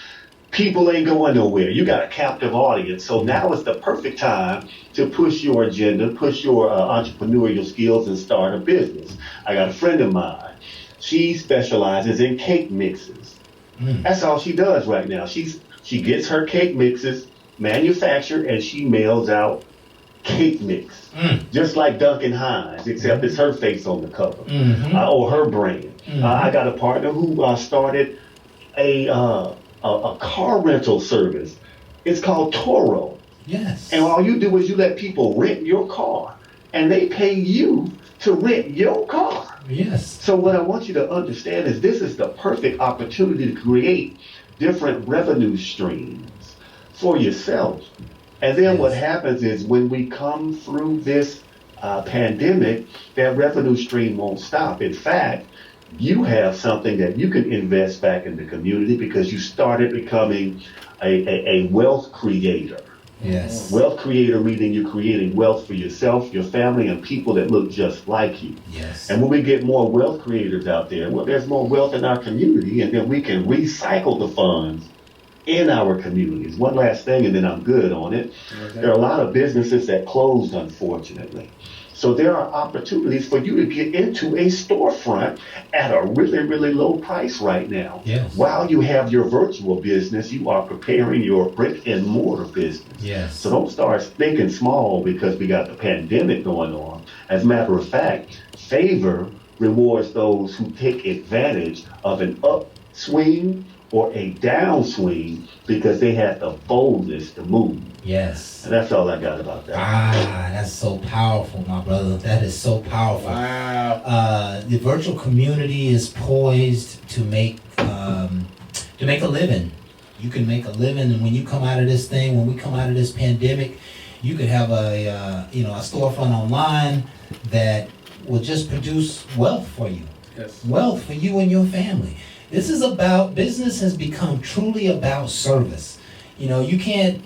people ain't going nowhere. You got a captive audience. So now is the perfect time to push your agenda, push your entrepreneurial skills, and start a business. I got a friend of mine. She specializes in cake mixes. That's all she does right now. She gets her cake mixes manufactured, and she mails out cake mix, just like Duncan Hines, except it's her face on the cover, or her brand. I got a partner who started a car rental service. It's called Toro. Yes. And all you do is you let people rent your car, and they pay you to rent your car. Yes. So what I want you to understand is this is the perfect opportunity to create different revenue streams for yourself. And then what happens is when we come through this pandemic, that revenue stream won't stop. In fact, you have something that you can invest back in the community because you started becoming a wealth creator. Yes. Wealth creator meaning you're creating wealth for yourself, your family, and people that look just like you. Yes. And when we get more wealth creators out there, well, there's more wealth in our community, and then we can recycle the funds in our communities. One last thing, and then I'm good on it. Okay. There are a lot of businesses that closed, unfortunately. So there are opportunities for you to get into a storefront at a really, really low price right now. Yes. While you have your virtual business, you are preparing your brick and mortar business. Yes. So don't start thinking small because we got the pandemic going on. As a matter of fact, favor rewards those who take advantage of an upswing or a downswing because they had the boldness to move. Yes. And that's all I got about that. That's so powerful, my brother. That is so powerful. Wow. The virtual community is poised to make a living. You can make a living, and when you come out of this thing, when we come out of this pandemic, you could have a storefront online that will just produce wealth for you. Yes. Wealth for you and your family. Business has become truly about service. You know, you can't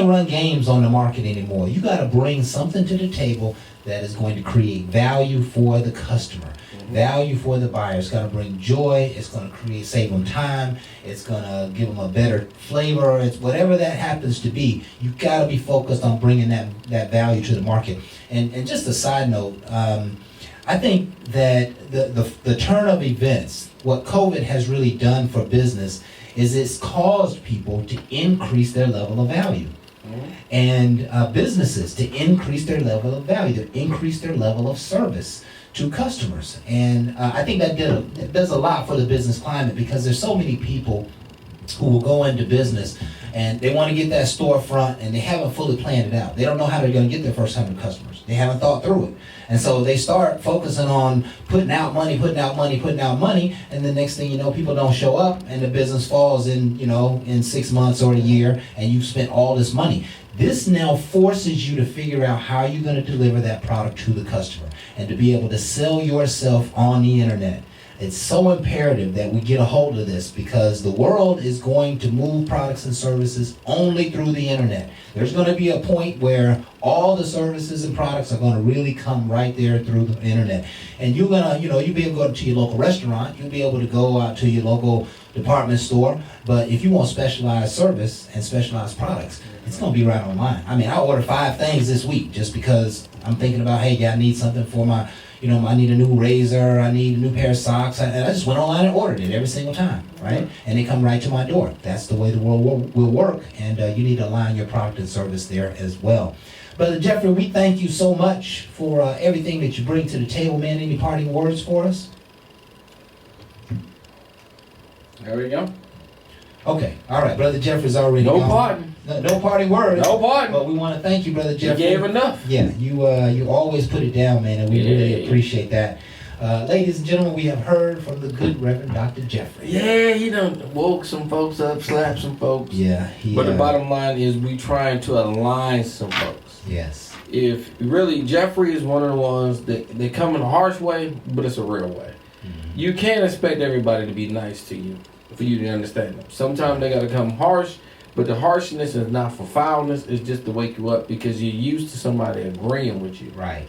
run games on the market anymore. You got to bring something to the table that is going to create value for the customer, value for the buyer. It's going to bring joy. It's going to save them time. It's going to give them a better flavor. It's whatever that happens to be. You got to be focused on bringing that value to the market. And just a side note, I think that the turn of events, what COVID has really done for business, is it's caused people to increase their level of value. And businesses to increase their level of value, to increase their level of service to customers. And I think that does a lot for the business climate, because there's so many people who will go into business and they want to get that storefront and they haven't fully planned it out. They don't know how they're going to get their first 100 customers. They haven't thought through it. And so they start focusing on putting out money, and the next thing you know, people don't show up and the business falls in 6 months or a year, and you've spent all this money. This now forces you to figure out how you're going to deliver that product to the customer and to be able to sell yourself on the internet. It's so imperative that we get a hold of this, because the world is going to move products and services only through the internet. There's going to be a point where all the services and products are going to really come right there through the internet. And you're going to, you'll be able to go to your local restaurant, you'll be able to go out to your local department store, but if you want specialized service and specialized products, it's going to be right online. I mean, I ordered 5 things this week just because I'm thinking about, hey, I need something for my, I need a new razor, I need a new pair of socks, and I just went online and ordered it every single time, right? And they come right to my door. That's the way the world will work, and you need to align your product and service there as well. Brother Jeffrey, we thank you so much for everything that you bring to the table, man. Any parting words for us? There we go. Okay, all right. Brother Jeffrey's already No gone. pardon. No parting words. No pardon. But we want to thank you, Brother You Jeffrey. gave enough. Yeah, you always put it down, man, and we really appreciate that. Ladies and gentlemen, we have heard from the good Reverend Dr. Jeffrey. Yeah, he done woke some folks up, slapped some folks. Yeah. But the bottom line is we trying to align some folks. Yes. If really, Jeffrey is one of the ones that they come in a harsh way, but it's a real way. Mm-hmm. You can't expect everybody to be nice to you for you to understand them. Sometimes they got to come harsh, but the harshness is not for foulness. It's just to wake you up, because you're used to somebody agreeing with you. Right.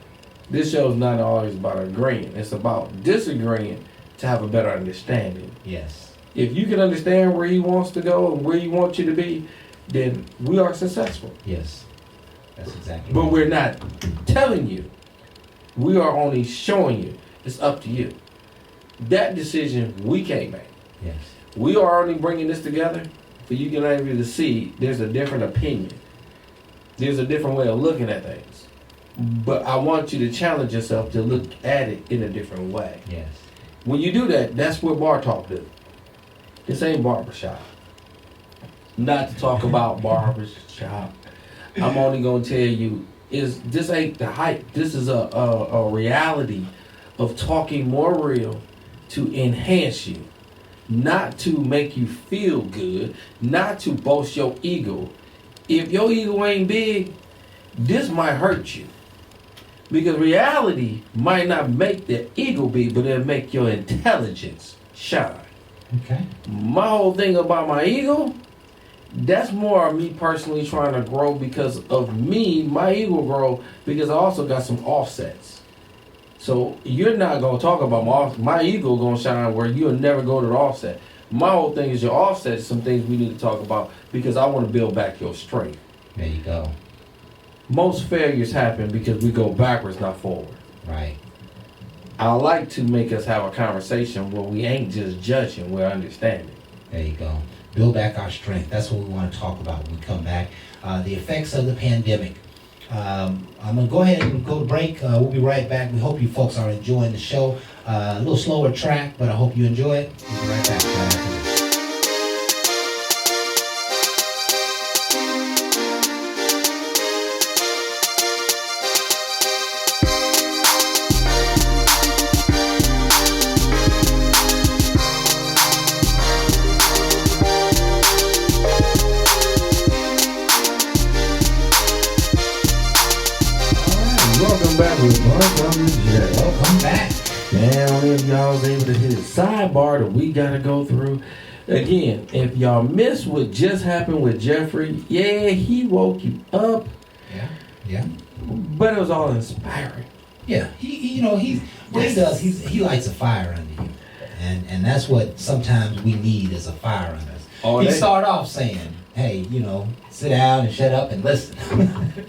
This show is not always about agreeing. It's about disagreeing to have a better understanding. Yes. If you can understand where he wants to go and where he wants you to be, then we are successful. Yes. That's exactly But right. we're not telling you. We are only showing you. It's up to you. That decision we can't make. Yes. We are only bringing this together for you to be able to see there's a different opinion. There's a different way of looking at things. But I want you to challenge yourself to look at it in a different way. Yes. When you do that, that's what Bar Talk do. This ain't barbershop. Not to talk about barbershop. I'm only gonna tell you, this ain't the hype. This is a reality of talking more real to enhance you. Not to make you feel good, not to boast your ego. If your ego ain't big, this might hurt you. Because reality might not make the ego big, but it'll make your intelligence shine. Okay. My whole thing about my ego, that's more of me personally trying to grow because of me. My ego grow because I also got some offsets. So you're not going to talk about my ego going to shine where you'll never go to the offset. My whole thing is your offset is some things we need to talk about, because I want to build back your strength. There you go. Most failures happen because we go backwards, not forward. Right. I like to make us have a conversation where we ain't just judging, we're understanding. There you go. Build back our strength. That's what we want to talk about when we come back. The effects of the pandemic. I'm going to go ahead and go to break. We'll be right back. We hope you folks are enjoying the show. A little slower track, but I hope you enjoy it. We'll be right back. Right after this. Welcome back. Man, I don't know if y'all was able to hit a sidebar that we gotta go through. Again, if y'all missed what just happened with Jeffrey, yeah, he woke you up. Yeah. But it was all inspiring. Yeah. He what he does, he lights a fire under you. And that's what sometimes we need, is a fire under us. He start off saying, hey, sit down and shut up and listen.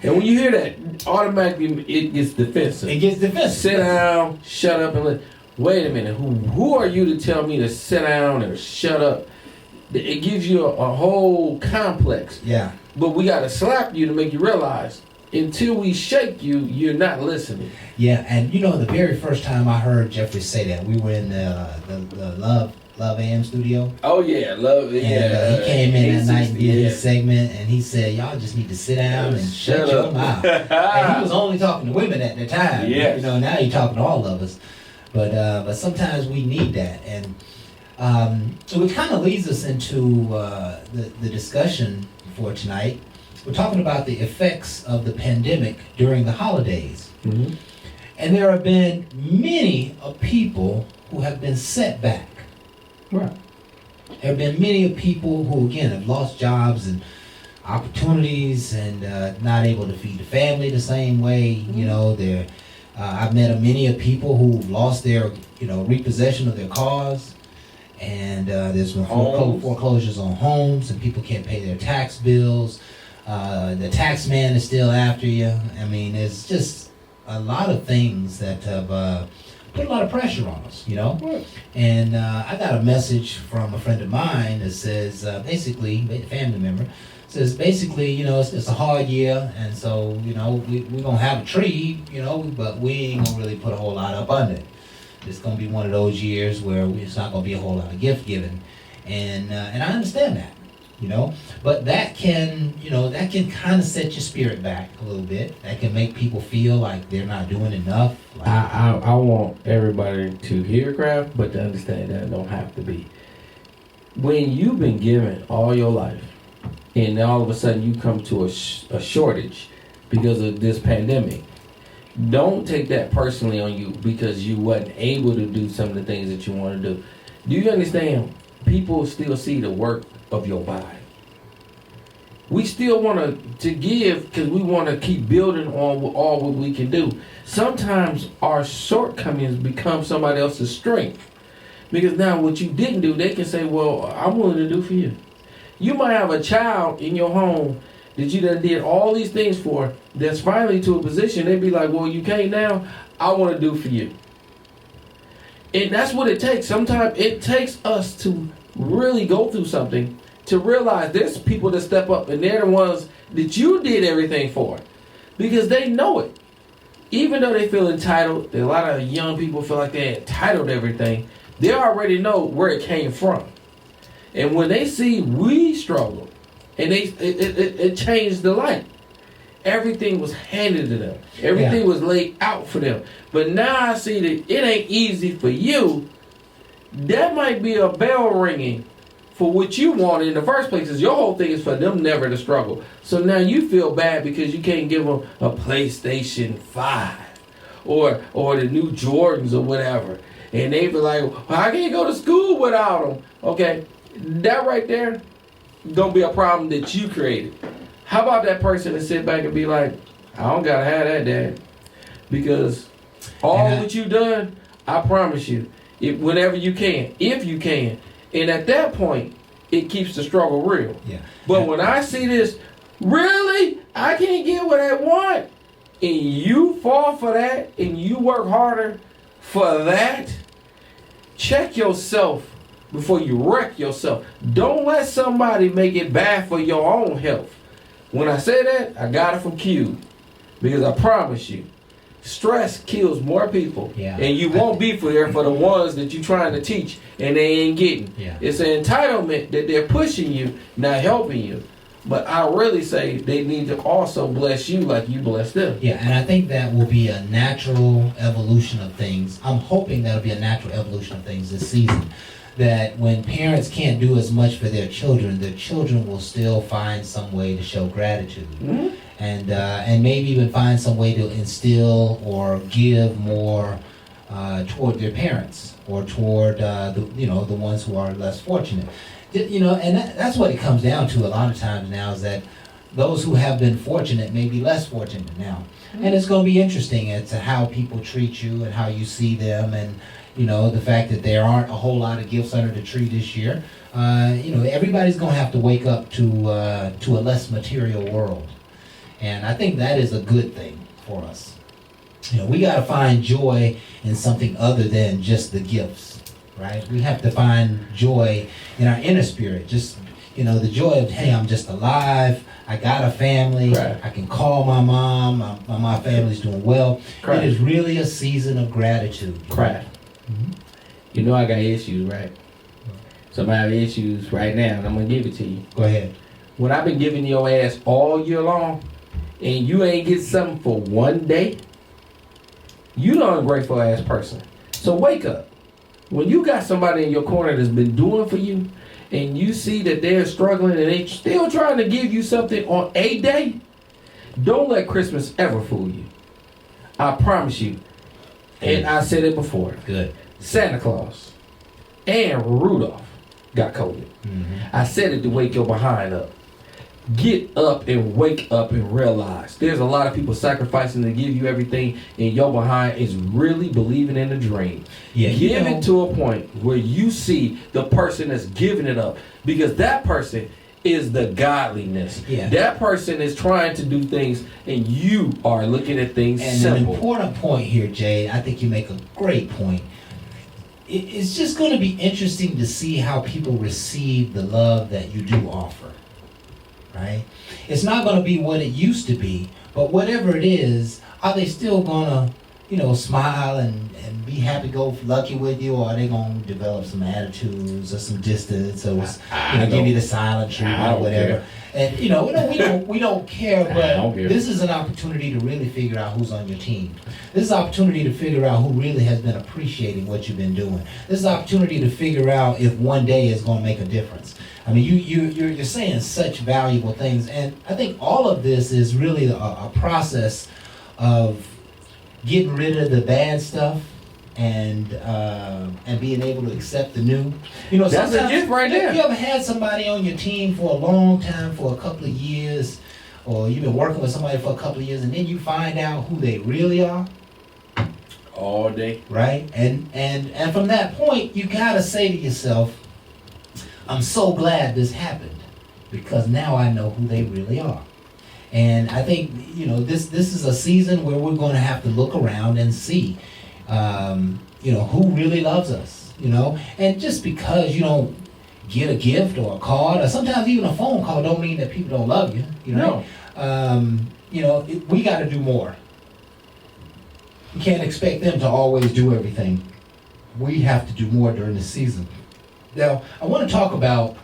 And when you hear that, automatically it gets defensive. It gets defensive. Sit down, shut up, and listen. Wait a minute, who are you to tell me to sit down and shut up? It gives you a whole complex. Yeah. But we got to slap you to make you realize until we shake you, you're not listening. Yeah, and you know, the very first time I heard Jeffrey say that, we were in the Love AM studio. Oh yeah, love it. And he came in that night and did his segment, and he said, "Y'all just need to sit down and shut your mouth." And he was only talking to women at the time. Yes. You know, now he's talking to all of us. But sometimes we need that, and so it kind of leads us into the discussion for tonight. We're talking about the effects of the pandemic during the holidays. Mm-hmm. And there have been many people who have been set back. Right. There have been many people who, again, have lost jobs and opportunities and not able to feed the family the same way. You know, I've met many people who've lost their, repossession of their cars. And there's been foreclosures on homes, and people can't pay their tax bills. The tax man is still after you. I mean, there's just a lot of things that have put a lot of pressure on us, Right. And I got a message from a friend of mine that says, basically, a family member, says basically, it's a hard year, and so, we're going to have a tree, but we ain't going to really put a whole lot up under it. It's going to be one of those years where it's not going to be a whole lot of gift giving. And I understand that. But that can kind of set your spirit back a little bit. That can make people feel like they're not doing enough. Like, I want everybody to hear Kraft, but to understand that it don't have to be. When you've been given all your life, and all of a sudden you come to a shortage because of this pandemic, don't take that personally on you because you wasn't able to do some of the things that you want to do. Do you understand? People still see the work of your body. We still want to give because we want to keep building on all what we can do. Sometimes our shortcomings become somebody else's strength. Because now what you didn't do, they can say, well, I'm willing to do for you. You might have a child in your home that you done did all these things for that's finally to a position, they'd be like, well, you can't now, I want to do for you. And that's what it takes. Sometimes it takes us to really go through something to realize there's people that step up and they're the ones that you did everything for because they know it. Even though they feel entitled, a lot of young people feel like they're entitled to everything, they already know where it came from. And when they see we struggle, and it changed the light. Everything was handed to them. Everything was laid out for them. But now I see that it ain't easy for you. That might be a bell ringing for what you wanted in the first place. Is your whole thing is for them never to struggle. So now you feel bad because you can't give them a PlayStation 5 or the new Jordans or whatever. And they be like, well, I can't go to school without them. Okay, that right there gonna be a problem that you created. How about that person that sit back and be like, I don't gotta have that, Dad, because all what you done, I promise you, whenever you can, if you can, and at that point, it keeps the struggle real. Yeah. But when I see this, really, I can't get what I want, and you fall for that, and you work harder for that, check yourself before you wreck yourself. Don't let somebody make it bad for your own health. When I say that, I got it from Q. Because I promise you, stress kills more people. Yeah. And you won't be there for the ones that you're trying to teach and they ain't getting. Yeah. It's an entitlement that they're pushing you, not helping you. But I really say they need to also bless you like you bless them. Yeah, and I think that will be a natural evolution of things. I'm hoping that'll be a natural evolution of things this season. That when parents can't do as much for their children will still find some way to show gratitude. Mm-hmm. And maybe even find some way to instill or give more toward their parents or toward the ones who are less fortunate. And that's what it comes down to a lot of times now, is that those who have been fortunate may be less fortunate now. Mm-hmm. And it's going to be interesting as to how people treat you and how you see them, and the fact that there aren't a whole lot of gifts under the tree this year. Everybody's going to have to wake up to a less material world. And I think that is a good thing for us. We got to find joy in something other than just the gifts, right? We have to find joy in our inner spirit. Just, the joy of, hey, I'm just alive. I got a family. Right. I can call my mom. My family's doing well. Correct. It is really a season of gratitude. Right. You know I got issues, right? Somebody have issues right now, and I'm gonna give it to you. Go ahead. When I've been giving your ass all year long, and you ain't get something for one day, you the ungrateful ass person. So wake up. When you got somebody in your corner that's been doing for you, and you see that they're struggling and they still trying to give you something on a day, don't let Christmas ever fool you. I promise you. And I said it before. Good. Santa Claus and Rudolph got COVID. I said it to wake your behind up. Get up and wake up and realize there's a lot of people sacrificing to give you everything, and your behind is really believing in the dream. Yeah, Give it to a point where you see the person that's giving it up, because that person is the godliness. Yeah. That person is trying to do things, and you are looking at things And simple. an important point here, Jay, I think you make a great point. It's just going to be interesting to see how people receive the love that you do offer, right? It's not going to be what it used to be, but whatever it is, are they still going to, smile and be happy-go-lucky with you, or are they going to develop some attitudes or some distance, or give you the silent treatment or whatever? Care. And we don't care, I don't but care. this is an opportunity to really figure out who's on your team. This is an opportunity to figure out who really has been appreciating what you've been doing. This is an opportunity to figure out if one day is going to make a difference. I mean, you're saying such valuable things, and I think all of this is really a process of getting rid of the bad stuff and being able to accept the new. That's a sometimes gift right there. You ever had somebody on your team for a long time, for a couple of years, or you've been working with somebody for a couple of years, and then you find out who they really are, All day. right? And from that point, you gotta say to yourself, I'm so glad this happened, because now I know who they really are. And I think, this is a season where we're going to have to look around and see, who really loves us, And just because you don't get a gift or a card, or sometimes even a phone call, don't mean that people don't love you, No. We got to do more. You can't expect them to always do everything. We have to do more during the season. Now, I want to talk about,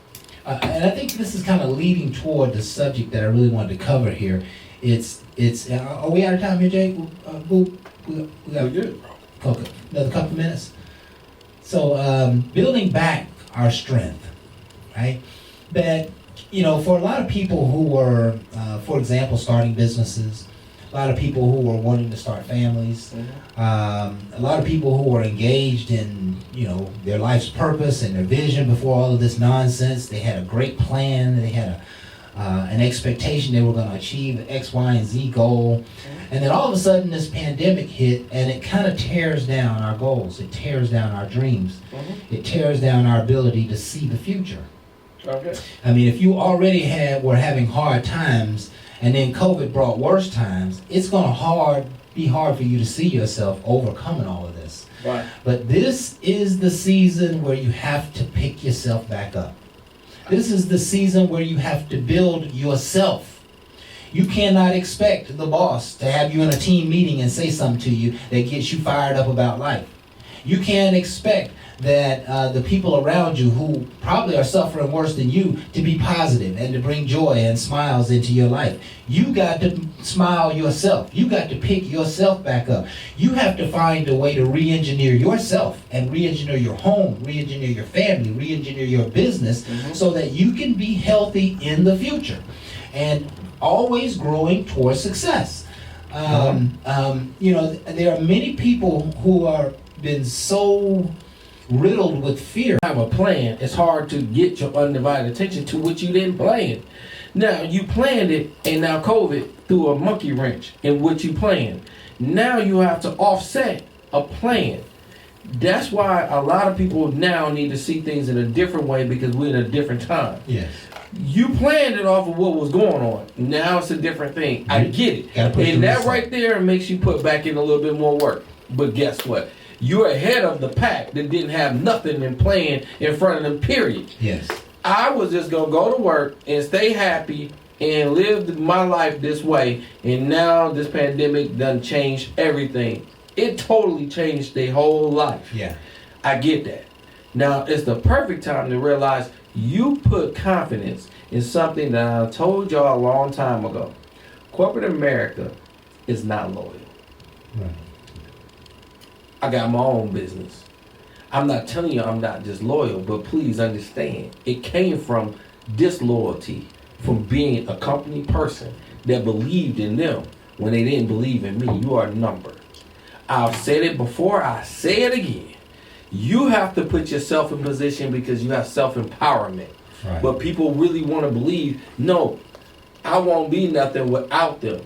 and I think this is kind of leading toward the subject that I really wanted to cover here. It's. Are we out of time here, Jake? We got good. another couple minutes. So, building back our strength, right? That, for a lot of people who are, for example, starting businesses, a lot of people who are wanting to start families, a lot of people who are engaged in, their life's purpose and their vision before all of this nonsense. They had a great plan. They had an expectation they were going to achieve an X, Y, and Z goal. And then all of a sudden this pandemic hit, and it kind of tears down our goals. It tears down our dreams. It tears down our ability to see the future. Okay. I mean, if you already were having hard times, and then COVID brought worse times, it's going to be hard for you to see yourself overcoming all of this. Right. But this is the season where you have to pick yourself back up. This is the season where you have to build yourself. You cannot expect the boss to have you in a team meeting and say something to you that gets you fired up about life. You can't expect that the people around you who probably are suffering worse than you to be positive and to bring joy and smiles into your life. You got to smile yourself. You got to pick yourself back up. You have to find a way to re-engineer yourself and re-engineer your home, re-engineer your family, re-engineer your business so that you can be healthy in the future and always growing towards success. There are many people who are been so riddled with fear. Have a plan. It's hard to get your undivided attention to what you didn't plan. Now you planned it, and now COVID threw a monkey wrench in what you planned. Now you have to offset a plan. That's why a lot of people now need to see things in a different way, because we're in a different time. Yes. You planned it off of what was going on. Now it's a different thing. I get it. Gotta put And the that reset. right there makes you put back in a little bit more work. But guess what? You're ahead of the pack that didn't have nothing in playing in front of them, period. Yes. I was just going to go to work and stay happy and live my life this way. And now this pandemic done changed everything. It totally changed their whole life. Yeah. I get that. Now, it's the perfect time to realize you put confidence in something that I told y'all a long time ago. Corporate America is not loyal. Right. I got my own business. I'm not telling you I'm not disloyal, but please understand, it came from disloyalty, from being a company person that believed in them when they didn't believe in me. You are a number. I've said it before, I say it again. You have to put yourself in position because you have self-empowerment. Right. But people really want to believe, no, I won't be nothing without them.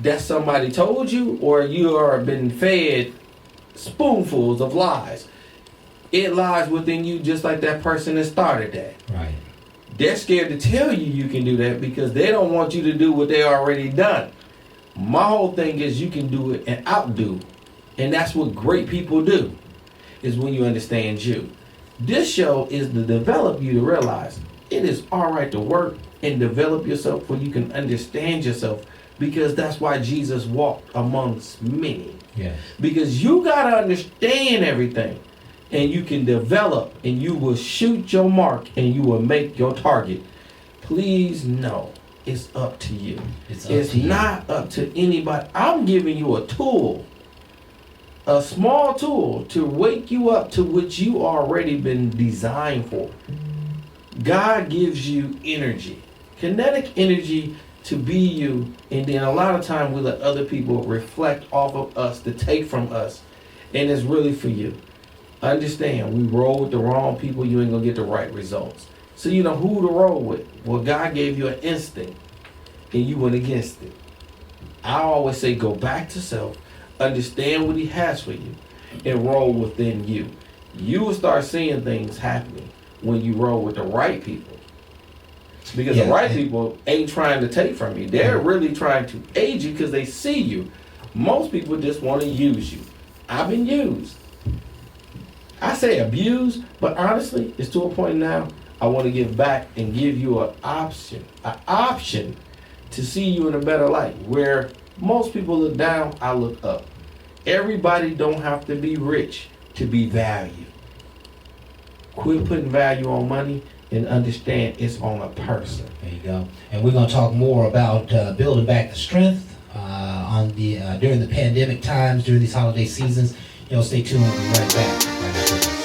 That somebody told you, or you are been fed spoonfuls of lies. It lies within you just like that person that started that. Right. They're scared to tell you can do that because they don't want you to do what they already done. My whole thing is you can do it and outdo. And that's what great people do, is when you understand you. This show is to develop you to realize it is all right to work and develop yourself where you can understand yourself, because that's why Jesus walked amongst many. Yes. Because you got to understand everything, and you can develop, and you will shoot your mark, and you will make your target. Please know it's up to you. It's not up to anybody. I'm giving you a tool, a small tool to wake you up to what you already been designed for. God gives you energy, kinetic energy to be you, and then a lot of time we let other people reflect off of us to take from us, and it's really for you. Understand, we roll with the wrong people, you ain't gonna get the right results. So you know who to roll with. Well, God gave you an instinct, and you went against it. I always say go back to self, understand what he has for you, and roll within you. You will start seeing things happening when you roll with the right people. Because the right people ain't trying to take from you. They're really trying to aid you because they see you. Most people just want to use you. I've been used. I say abused, but honestly, it's to a point now I want to give back and give you an option to see you in a better light. Where most people look down, I look up. Everybody don't have to be rich to be valued. Quit putting value on money and understand it's on a person. There you go. And we're going to talk more about building back the strength during the pandemic times, during these holiday seasons. Stay tuned. We'll be right back. Right after this.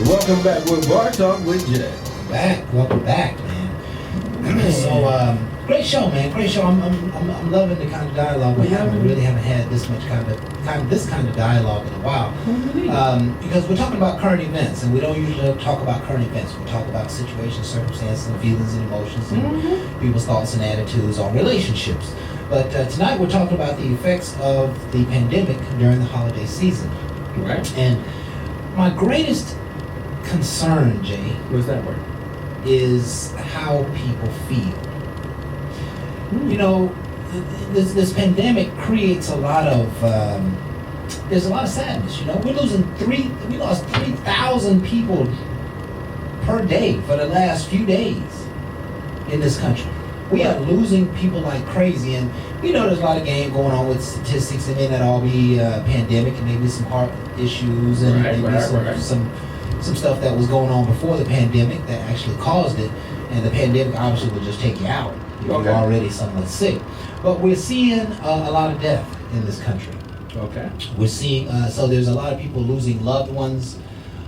Welcome back with Bar Talk with Jay. Welcome back, man. So, great show, man. Great show. I'm loving the kind of dialogue we have. We really haven't had this much this kind of dialogue in a while. Because we're talking about current events, and we don't usually talk about current events. We talk about situations, circumstances, and feelings and emotions, and people's thoughts and attitudes on relationships. But tonight we're talking about the effects of the pandemic during the holiday season. Right. And my greatest concern, Jay, what's that word? Is how people feel. This pandemic creates a lot of there's a lot of sadness. We lost 3,000 people per day for the last few days in this country. We are losing people like crazy, and we know there's a lot of game going on with statistics. It may not all be pandemic, and maybe some heart issues, and some stuff that was going on before the pandemic that actually caused it, and the pandemic obviously will just take you out if you're already somewhat sick. But we're seeing a lot of death in this country. Okay. We're seeing so there's a lot of people losing loved ones.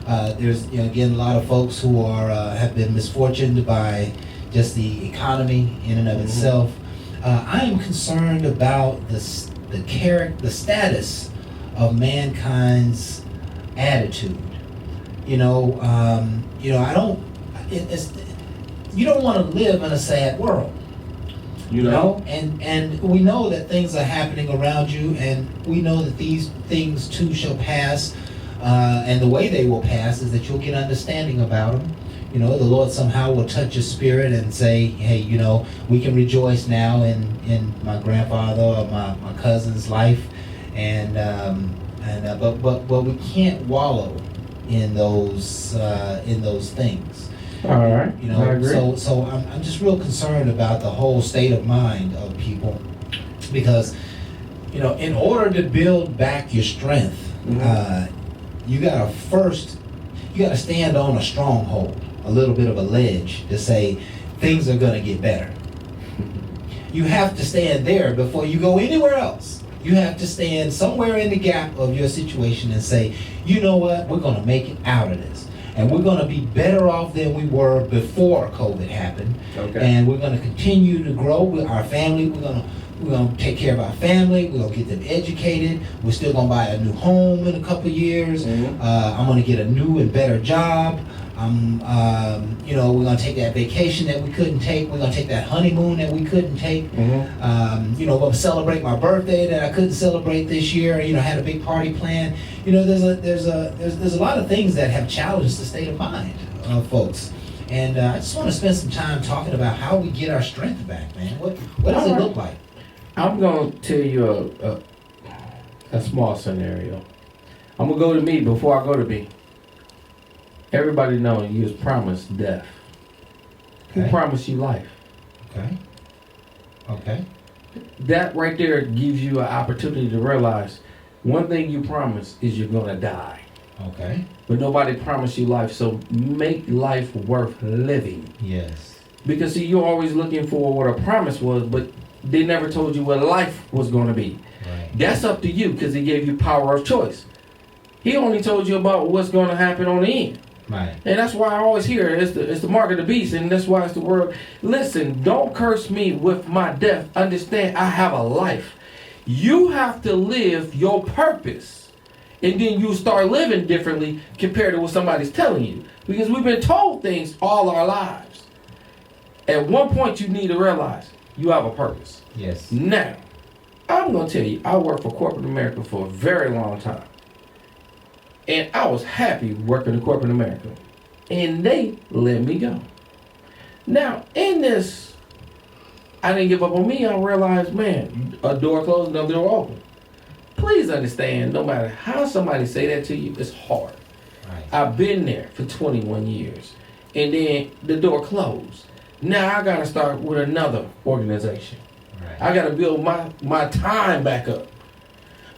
There's again a lot of folks who are have been misfortuned by just the economy in and of itself. I am concerned about the status of mankind's attitude. I don't. you don't want to live in a sad world. You know, and we know that things are happening around you, and we know that these things too shall pass, and the way they will pass is that you'll get understanding about them. You know, the Lord somehow will touch your spirit and say, hey, you know, we can rejoice now in my grandfather or my cousin's life, but we can't wallow in those things. All right. You know, so I'm just real concerned about the whole state of mind of people, because, you know, in order to build back your strength, you gotta stand on a stronghold, a little bit of a ledge to say things are gonna get better. You have to stand there before you go anywhere else. You have to stand somewhere in the gap of your situation and say, you know what, we're gonna make it out of this. And we're going to be better off than we were before COVID happened. Okay. And we're going to continue to grow with our family. We're going to take care of our family. We're going to get them educated. We're still going to buy a new home in a couple of years. I'm going to get a new and better job. You know, we're going to take that vacation that we couldn't take. We're going to take that honeymoon that we couldn't take. You know, we're going to celebrate my birthday that I couldn't celebrate this year. You know, had a big party plan. You know, there's a lot of things that have challenged the state of mind of folks. And I just want to spend some time talking about how we get our strength back, man. What does it look like? I'm going to tell you a small scenario. I'm going to go to me before I go to me. Everybody knows you was promised death. Okay. Who promised you life? Okay. That right there gives you an opportunity to realize one thing you promised is you're going to die. Okay. But nobody promised you life, so make life worth living. Yes. Because see, you're always looking for what a promise was, but they never told you what life was going to be. Right. That's up to you, because he gave you power of choice. He only told you about what's going to happen on the end. Right. And that's why I always hear it's the mark of the beast, and that's why it's the word. Listen, don't curse me with my death. Understand, I have a life. You have to live your purpose, and then you start living differently compared to what somebody's telling you. Because we've been told things all our lives. At one point, you need to realize you have a purpose. Yes. Now, I'm going to tell you, I worked for corporate America for a very long time. And I was happy working in corporate America. And they let me go. Now, in this, I didn't give up on me. I realized, man, a door closed, another door open. Please understand, no matter how somebody say that to you, it's hard. Right. I've been there for 21 years. And then the door closed. Now I got to start with another organization. Right. I got to build my time back up.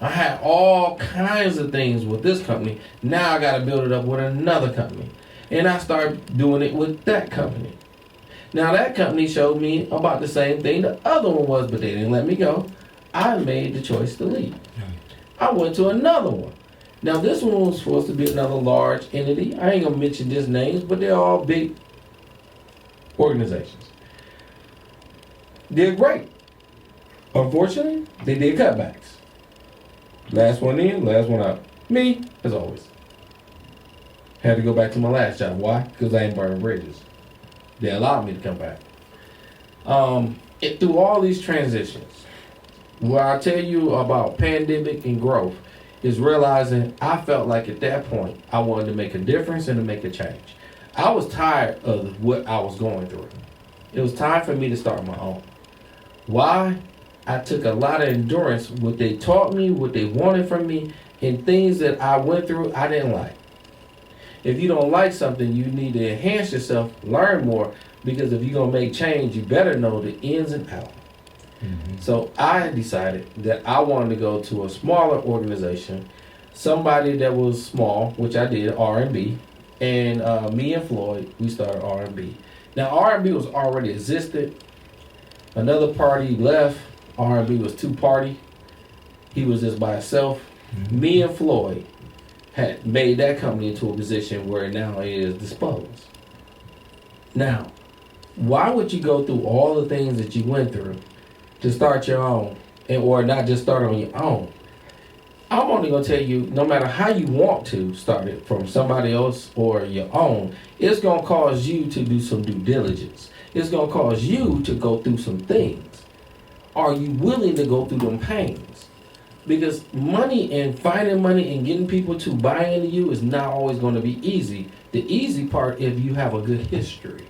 I had all kinds of things with this company. Now I got to build it up with another company. And I started doing it with that company. Now that company showed me about the same thing the other one was, but they didn't let me go. I made the choice to leave. I went to another one. Now this one was supposed to be another large entity. I ain't going to mention these names, but they're all big organizations. They're great. Unfortunately, they did cutbacks. Last one in, last one out. Me, as always. Had to go back to my last job. Why? Because I ain't burning bridges. They allowed me to come back. Through all these transitions, what I tell you about pandemic and growth is realizing I felt like at that point I wanted to make a difference and to make a change. I was tired of what I was going through. It was time for me to start my own. Why? I took a lot of endurance, what they taught me, what they wanted from me, and things that I went through I didn't like. If you don't like something, you need to enhance yourself, learn more, because if you're going to make change, you better know the ins and outs. So I decided that I wanted to go to a smaller organization, somebody that was small, which I did, R&B, and me and Floyd, we started R&B. Now R&B was already existed. Another party left. R&B was two-party. He was just by himself. Me and Floyd had made that company into a position where now it is disposed. Now, why would you go through all the things that you went through to start your own, or not just start on your own? I'm only gonna tell you, no matter how you want to start it, from somebody else or your own, it's gonna cause you to do some due diligence. It's gonna cause you to go through some things. Are you willing to go through them pains? Because money and finding money and getting people to buy into you is not always gonna be easy. The easy part is if you have a good history.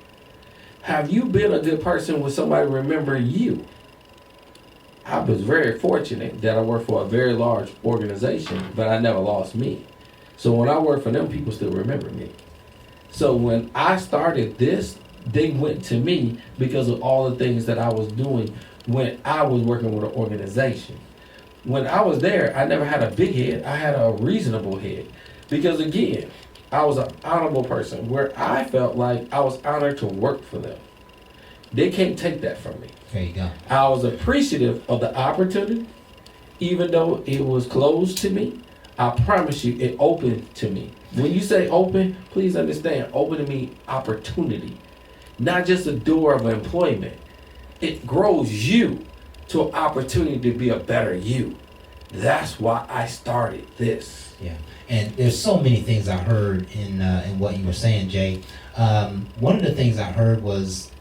Have you been a good person with somebody remembering you? I was very fortunate that I worked for a very large organization, but I never lost me. So when I worked for them, people still remember me. So when I started this, they went to me because of all the things that I was doing when I was working with an organization. When I was there, I never had a big head. I had a reasonable head. Because again, I was an honorable person where I felt like I was honored to work for them. They can't take that from me. There you go. I was appreciative of the opportunity, even though it was closed to me. I promise you, it opened to me. When you say open, please understand, open to me opportunity, not just a door of employment. It grows you to an opportunity to be a better you. That's why I started this. Yeah, and there's so many things I heard in what you were saying, Jay. One of the things I heard was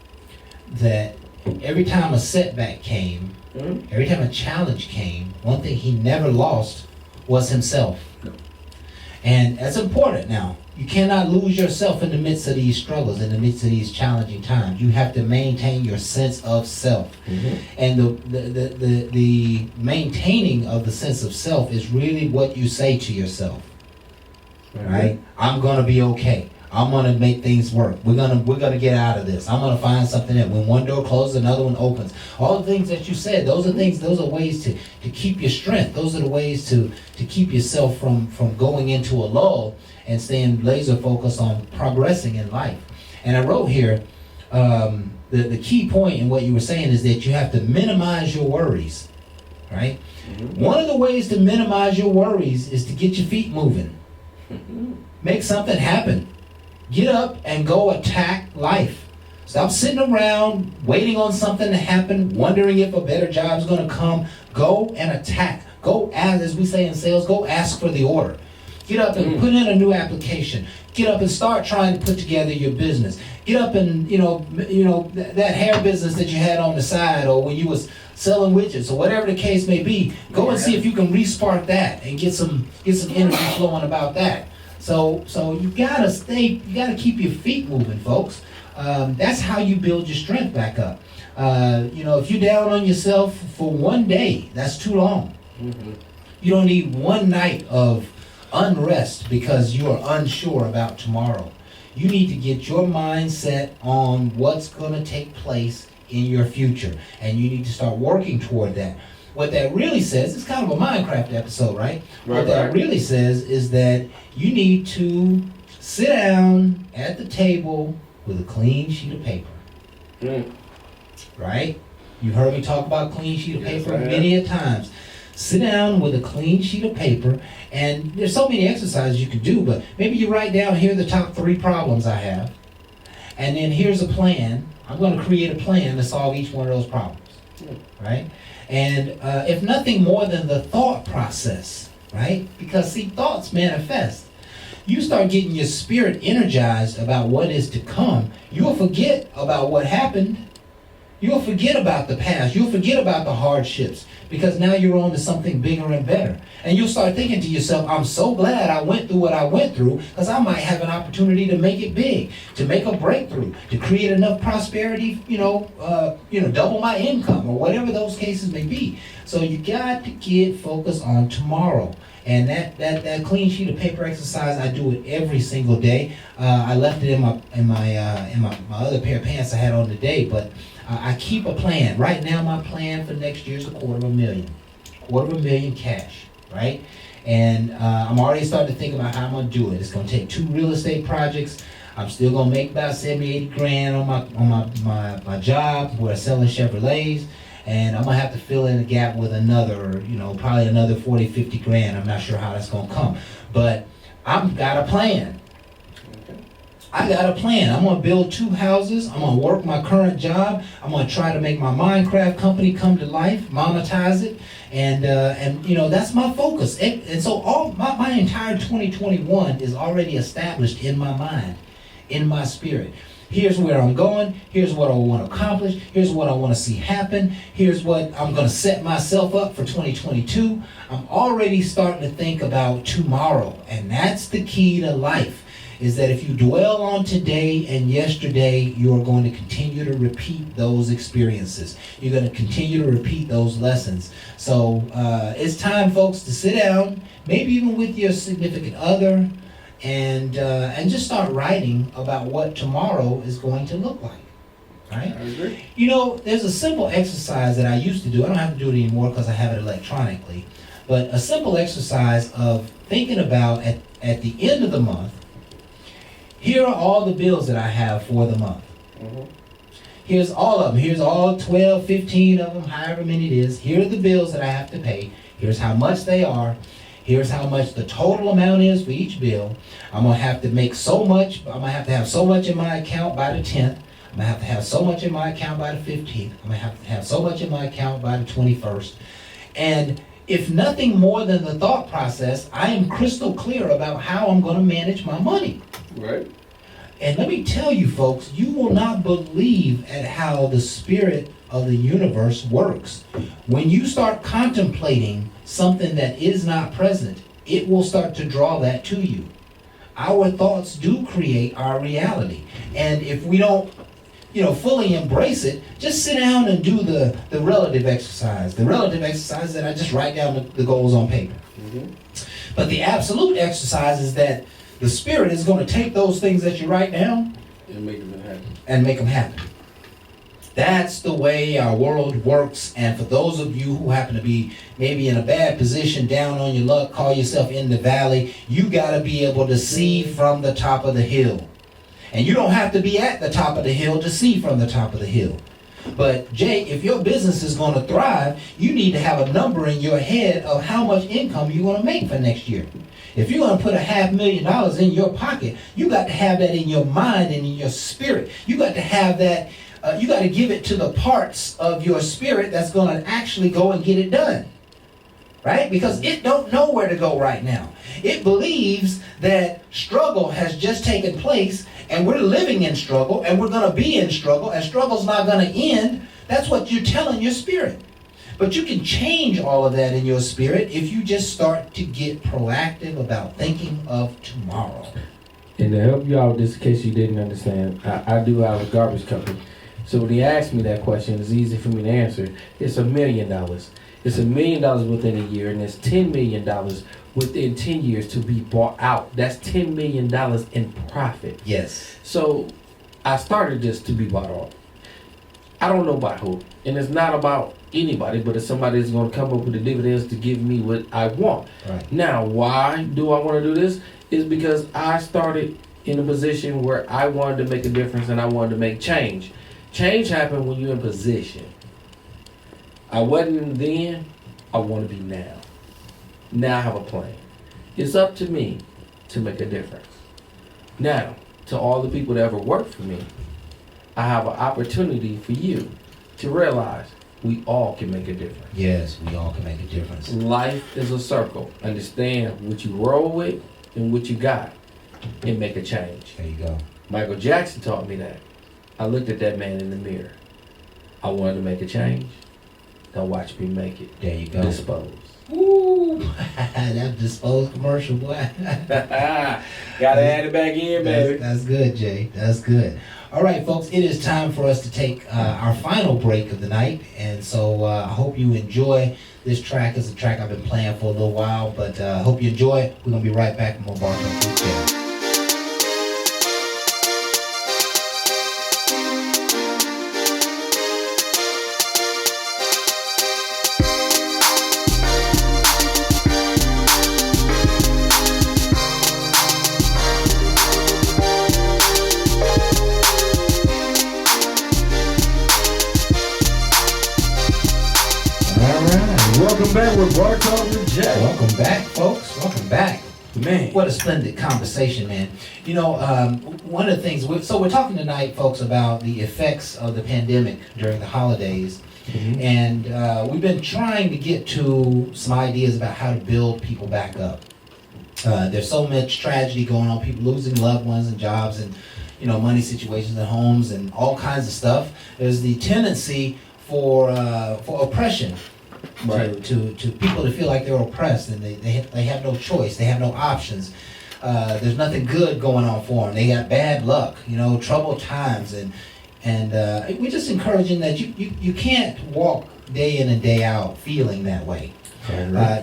that every time a setback came, every time a challenge came, one thing he never lost was himself. No. And that's important now. You cannot lose yourself in the midst of these struggles, in the midst of these challenging times. You have to maintain your sense of self. And the maintaining of the sense of self is really what you say to yourself. Right? I'm gonna be okay. I'm gonna make things work. We're gonna get out of this. I'm gonna find something that when one door closes, another one opens. All the things that you said, those are ways to keep your strength. Those are the ways to keep yourself from going into a lull and staying laser focused on progressing in life. And I wrote here, the key point in what you were saying is that you have to minimize your worries, right? One of the ways to minimize your worries is to get your feet moving. Make something happen. Get up and go attack life. Stop sitting around waiting on something to happen, wondering if a better job's going to come. Go and attack. Go, as we say in sales, go ask for the order. Get up and put in a new application. Get up and start trying to put together your business. Get up and, that hair business that you had on the side, or when you was selling widgets, or whatever the case may be, go and see if you can re-spark that and get some energy flowing about that. So you gotta keep your feet moving, folks. That's how you build your strength back up. If you're down on yourself for one day, that's too long. You don't need one night of unrest because you are unsure about tomorrow. You need to get your mindset on what's going to take place in your future, and you need to start working toward that. What that really says, it's kind of a Minecraft episode, right? What that really says is that you need to sit down at the table with a clean sheet of paper. Right? You've heard me talk about clean sheet of paper many a times. Sit down with a clean sheet of paper, and there's so many exercises you can do, but maybe you write down, here are the top 3 problems I have, and then here's a plan. I'm going to create a plan to solve each one of those problems. Right? And if nothing more than the thought process, right? Because see, thoughts manifest. You start getting your spirit energized about what is to come, you'll forget about what happened. You'll forget about the past. You'll forget about the hardships, because now you're on to something bigger and better. And you'll start thinking to yourself, I'm so glad I went through what I went through, because I might have an opportunity to make it big, to make a breakthrough, to create enough prosperity, double my income, or whatever those cases may be. So you got to get focused on tomorrow. And that clean sheet of paper exercise, I do it every single day. I left it in my other pair of pants I had on today, but I keep a plan. Right now, my plan for next year is $250,000 cash, right? And I'm already starting to think about how I'm gonna do it. It's gonna take 2 real estate projects. I'm still gonna make about 70, 80 grand on my job where I'm selling Chevrolets. And I'm gonna have to fill in the gap with another, probably another 40, 50 grand. I'm not sure how that's gonna come, but I've got a plan. I got a plan. I'm gonna build 2 houses. I'm gonna work my current job. I'm gonna try to make my Minecraft company come to life, monetize it, and that's my focus. And so all my entire 2021 is already established in my mind, in my spirit. Here's where I'm going. Here's what I want to accomplish. Here's what I want to see happen. Here's what I'm going to set myself up for 2022. I'm already starting to think about tomorrow, and that's the key to life. Is that if you dwell on today and yesterday, you are going to continue to repeat those experiences. You're going to continue to repeat those lessons. So it's time, folks, to sit down, maybe even with your significant other, and just start writing about what tomorrow is going to look like. Right? I agree. There's a simple exercise that I used to do. I don't have to do it anymore because I have it electronically. But a simple exercise of thinking about at the end of the month, here are all the bills that I have for the month. Mm-hmm. Here's all of them. Here's all 12, 15 of them, however many it is. Here are the bills that I have to pay. Here's how much they are. Here's how much the total amount is for each bill. I'm going to have to make so much. I'm going to have to have so much in my account by the 10th. I'm going to have to have so much in my account by the 15th. I'm going to have to have so much in my account by the 21st. And if nothing more than the thought process, I am crystal clear about how I'm going to manage my money. Right. And let me tell you, folks, you will not believe at how the spirit of the universe works. When you start contemplating something that is not present, it will start to draw that to you. Our thoughts do create our reality. And if we don't, fully embrace it, just sit down and do the relative exercise. The relative exercise that I just write down the goals on paper. Mm-hmm. But the absolute exercise is that the spirit is going to take those things that you write down And make them happen. and make them happen. That's the way our world works. And for those of you who happen to be maybe in a bad position, down on your luck, call yourself in the valley, you got to be able to see from the top of the hill. And you don't have to be at the top of the hill to see from the top of the hill. But Jay, if your business is going to thrive, you need to have a number in your head of how much income you're going to make for next year. If you're going to put $500,000 in your pocket, you got to have that in your mind and in your spirit. You got to have that. You got to give it to the parts of your spirit that's going to actually go and get it done. Right? Because it don't know where to go right now. It believes that struggle has just taken place and we're living in struggle and we're going to be in struggle and struggle's not going to end. That's what you're telling your spirit. But you can change all of that in your spirit if you just start to get proactive about thinking of tomorrow. And to help you out, just in case you didn't understand, I do have a garbage company. So when he asked me that question, it's easy for me to answer. It's $1 million. It's $1 million within a year, and it's $10 million within 10 years to be bought out. That's $10 million in profit. Yes. So I started this to be bought out. I don't know about who, and it's not about anybody, but it's somebody that's going to come up with the dividends to give me what I want. Right. Now, why do I want to do this? Is because I started in a position where I wanted to make a difference and I wanted to make change. Change happens when you're in position. I wasn't then, I want to be now. Now I have a plan. It's up to me to make a difference. Now, to all the people that ever worked for me, I have an opportunity for you to realize we all can make a difference. Yes, we all can make a difference. Life is a circle. Understand what you roll with and what you got and make a change. There you go. Michael Jackson taught me that. I looked at that man in the mirror. I wanted to make a change. Now watch me make it. There you go. Dispose. Ooh, that Dispose commercial, boy. Gotta add it back in, baby. That's good, Jay. That's good. All right, folks, it is time for us to take our final break of the night. And so I hope you enjoy this track. It's a track I've been playing for a little while, but I hope you enjoy it. We're going to be right back with more Bar Talk with Jay. Welcome back with Bar Talk with Jay. Welcome back, folks. Welcome back. Man. What a splendid conversation, man. You know, one of the things, we're talking tonight, folks, about the effects of the pandemic during the holidays. Mm-hmm. And we've been trying to get to some ideas about how to build people back up. There's so much tragedy going on, people losing loved ones and jobs and, you know, money situations at homes and all kinds of stuff. There's the tendency for oppression. Right. To people to feel like they're oppressed and they have no choice, they have no options. There's nothing good going on for them. They got bad luck, you know, troubled times, and we're just encouraging that you can't walk day in and day out feeling that way.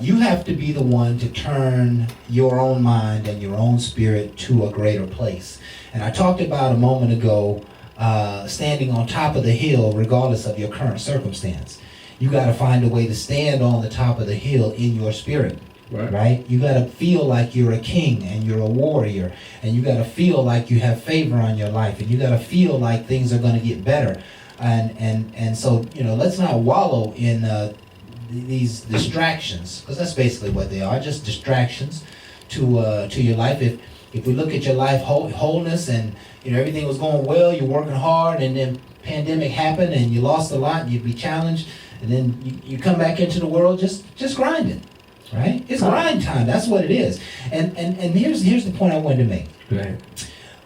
You have to be the one to turn your own mind and your own spirit to a greater place. And I talked about a moment ago, standing on top of the hill regardless of your current circumstance. You got to find a way to stand on the top of the hill in your spirit, right? You got to feel like you're a king and you're a warrior, and you got to feel like you have favor on your life, and you got to feel like things are going to get better. And so, you know, let's not wallow in these distractions, because that's basically what they are, just distractions to your life. If we look at your life wholeness, and you know everything was going well, you're working hard, and then pandemic happened and you lost a lot and you'd be challenged, and then you come back into the world just grinding, right? It's grind time. That's what it is. And here's the point I wanted to make. Right.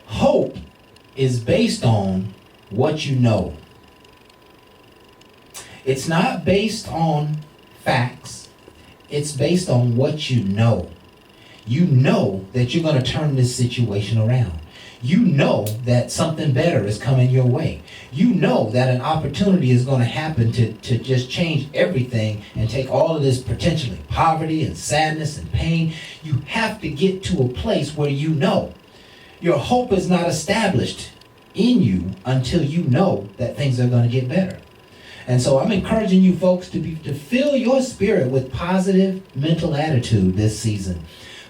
Hope is based on what you know. It's not based on facts. It's based on what you know. You know that you're going to turn this situation around. You know that something better is coming your way. You know that an opportunity is going to happen to just change everything and take all of this potentially poverty and sadness and pain. You have to get to a place where you know. Your hope is not established in you until you know that things are going to get better. And so I'm encouraging you folks to fill your spirit with positive mental attitude this season.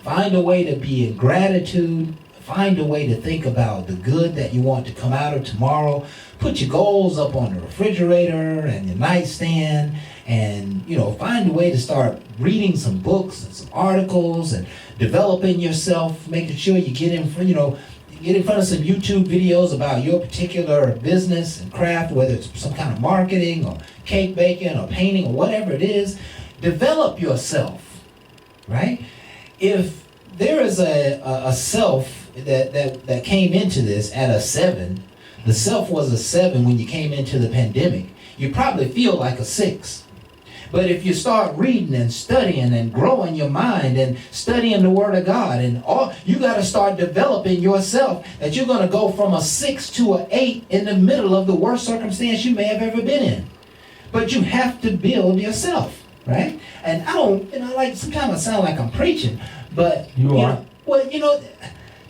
Find a way to be in gratitude. Find a way to think about the good that you want to come out of tomorrow. Put your goals up on the refrigerator and your nightstand, and you know, find a way to start reading some books and some articles and developing yourself, making sure you get in front of some YouTube videos about your particular business and craft, whether it's some kind of marketing or cake baking or painting or whatever it is. Develop yourself, right? If there is a self that came into this at a 7, the self was a 7 when you came into the pandemic, you probably feel like a 6. But if you start reading and studying and growing your mind and studying the Word of God and all, you got to start developing yourself that you're going to go from a 6 to an 8 in the middle of the worst circumstance you may have ever been in. But you have to build yourself, right? And I don't, like sometimes I sound like I'm preaching, but you are.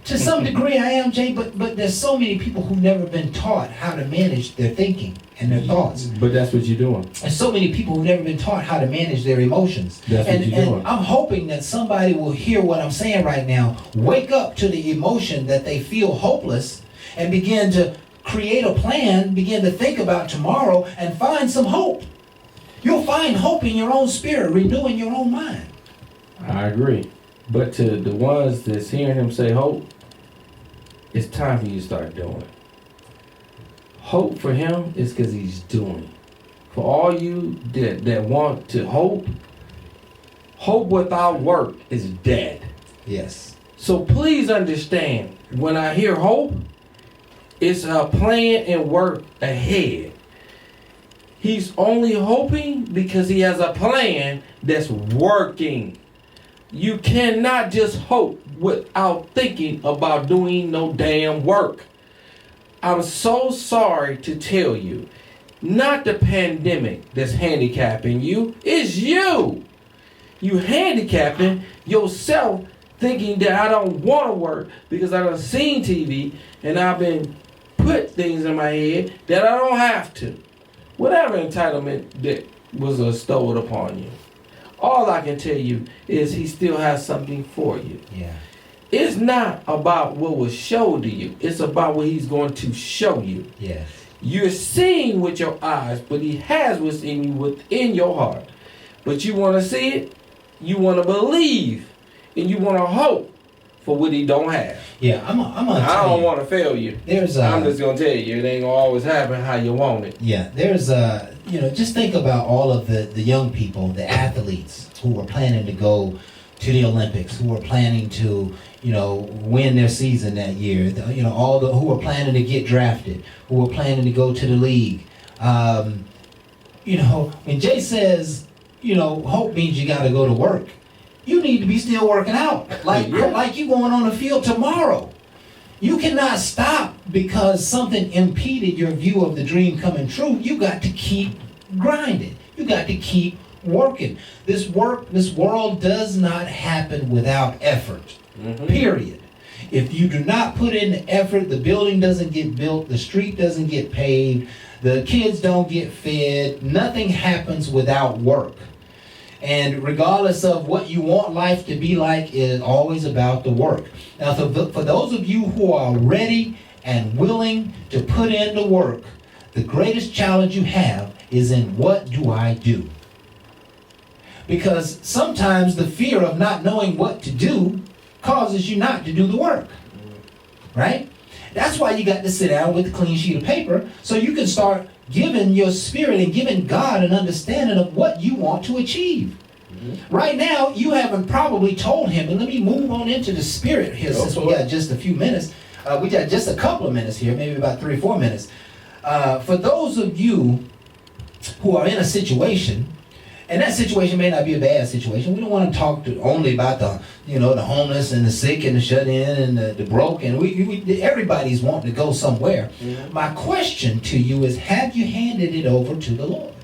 To some degree I am, Jay, but there's so many people who've never been taught how to manage their thinking and their thoughts. But that's what you're doing. And so many people who've never been taught how to manage their emotions. That's what you're doing. And I'm hoping that somebody will hear what I'm saying right now, wake up to the emotion that they feel hopeless, and begin to create a plan, begin to think about tomorrow, and find some hope. You'll find hope in your own spirit, renewing your own mind. I agree. But to the ones that's hearing him say hope, it's time for you to start doing. Hope for him is because he's doing. For all you that want to hope without work is dead. Yes. So please understand, when I hear hope, it's a plan and work ahead. He's only hoping because he has a plan that's working. You cannot just hope without thinking about doing no damn work. I'm so sorry to tell you, not the pandemic that's handicapping you, it's you. You handicapping yourself thinking that I don't want to work because I done seen TV and I've been put things in my head that I don't have to. Whatever entitlement that was bestowed upon you. All I can tell you is he still has something for you. Yeah. It's not about what was showed to you. It's about what he's going to show you. Yes. You're seeing with your eyes, but he has what's in you within your heart. But you want to see it, you want to believe, and you want to hope for what he don't have. Yeah, I'm gonna I tell don't you. want to fail you. I'm just gonna tell you, it ain't gonna always happen how you want it. Yeah, just think about all of the young people, the athletes who were planning to go to the Olympics, who were planning to, win their season that year. Who were planning to get drafted, who were planning to go to the league. When Jay says, hope means you got to go to work. You need to be still working out, like you going on the field tomorrow. You cannot stop because something impeded your view of the dream coming true. You got to keep grinding. You got to keep working. This world does not happen without effort. Mm-hmm. Period. If you do not put in the effort, the building doesn't get built, the street doesn't get paved, the kids don't get fed. Nothing happens without work. And regardless of what you want life to be like, it is always about the work. Now, for those of you who are ready and willing to put in the work, the greatest challenge you have is in what do I do? Because sometimes the fear of not knowing what to do causes you not to do the work. Right? That's why you got to sit down with a clean sheet of paper so you can start giving your spirit and giving God an understanding of what you want to achieve. Mm-hmm. Right now, you haven't probably told him, and let me move on into the spirit here since we got just a few minutes. We got just a couple of minutes here, maybe about 3 or 4 minutes. For those of you who are in a situation, and that situation may not be a bad situation. We don't want to talk only about the homeless and the sick and the shut in and the broke. And everybody's wanting to go somewhere. Mm-hmm. My question to you is, have you handed it over to the Lord?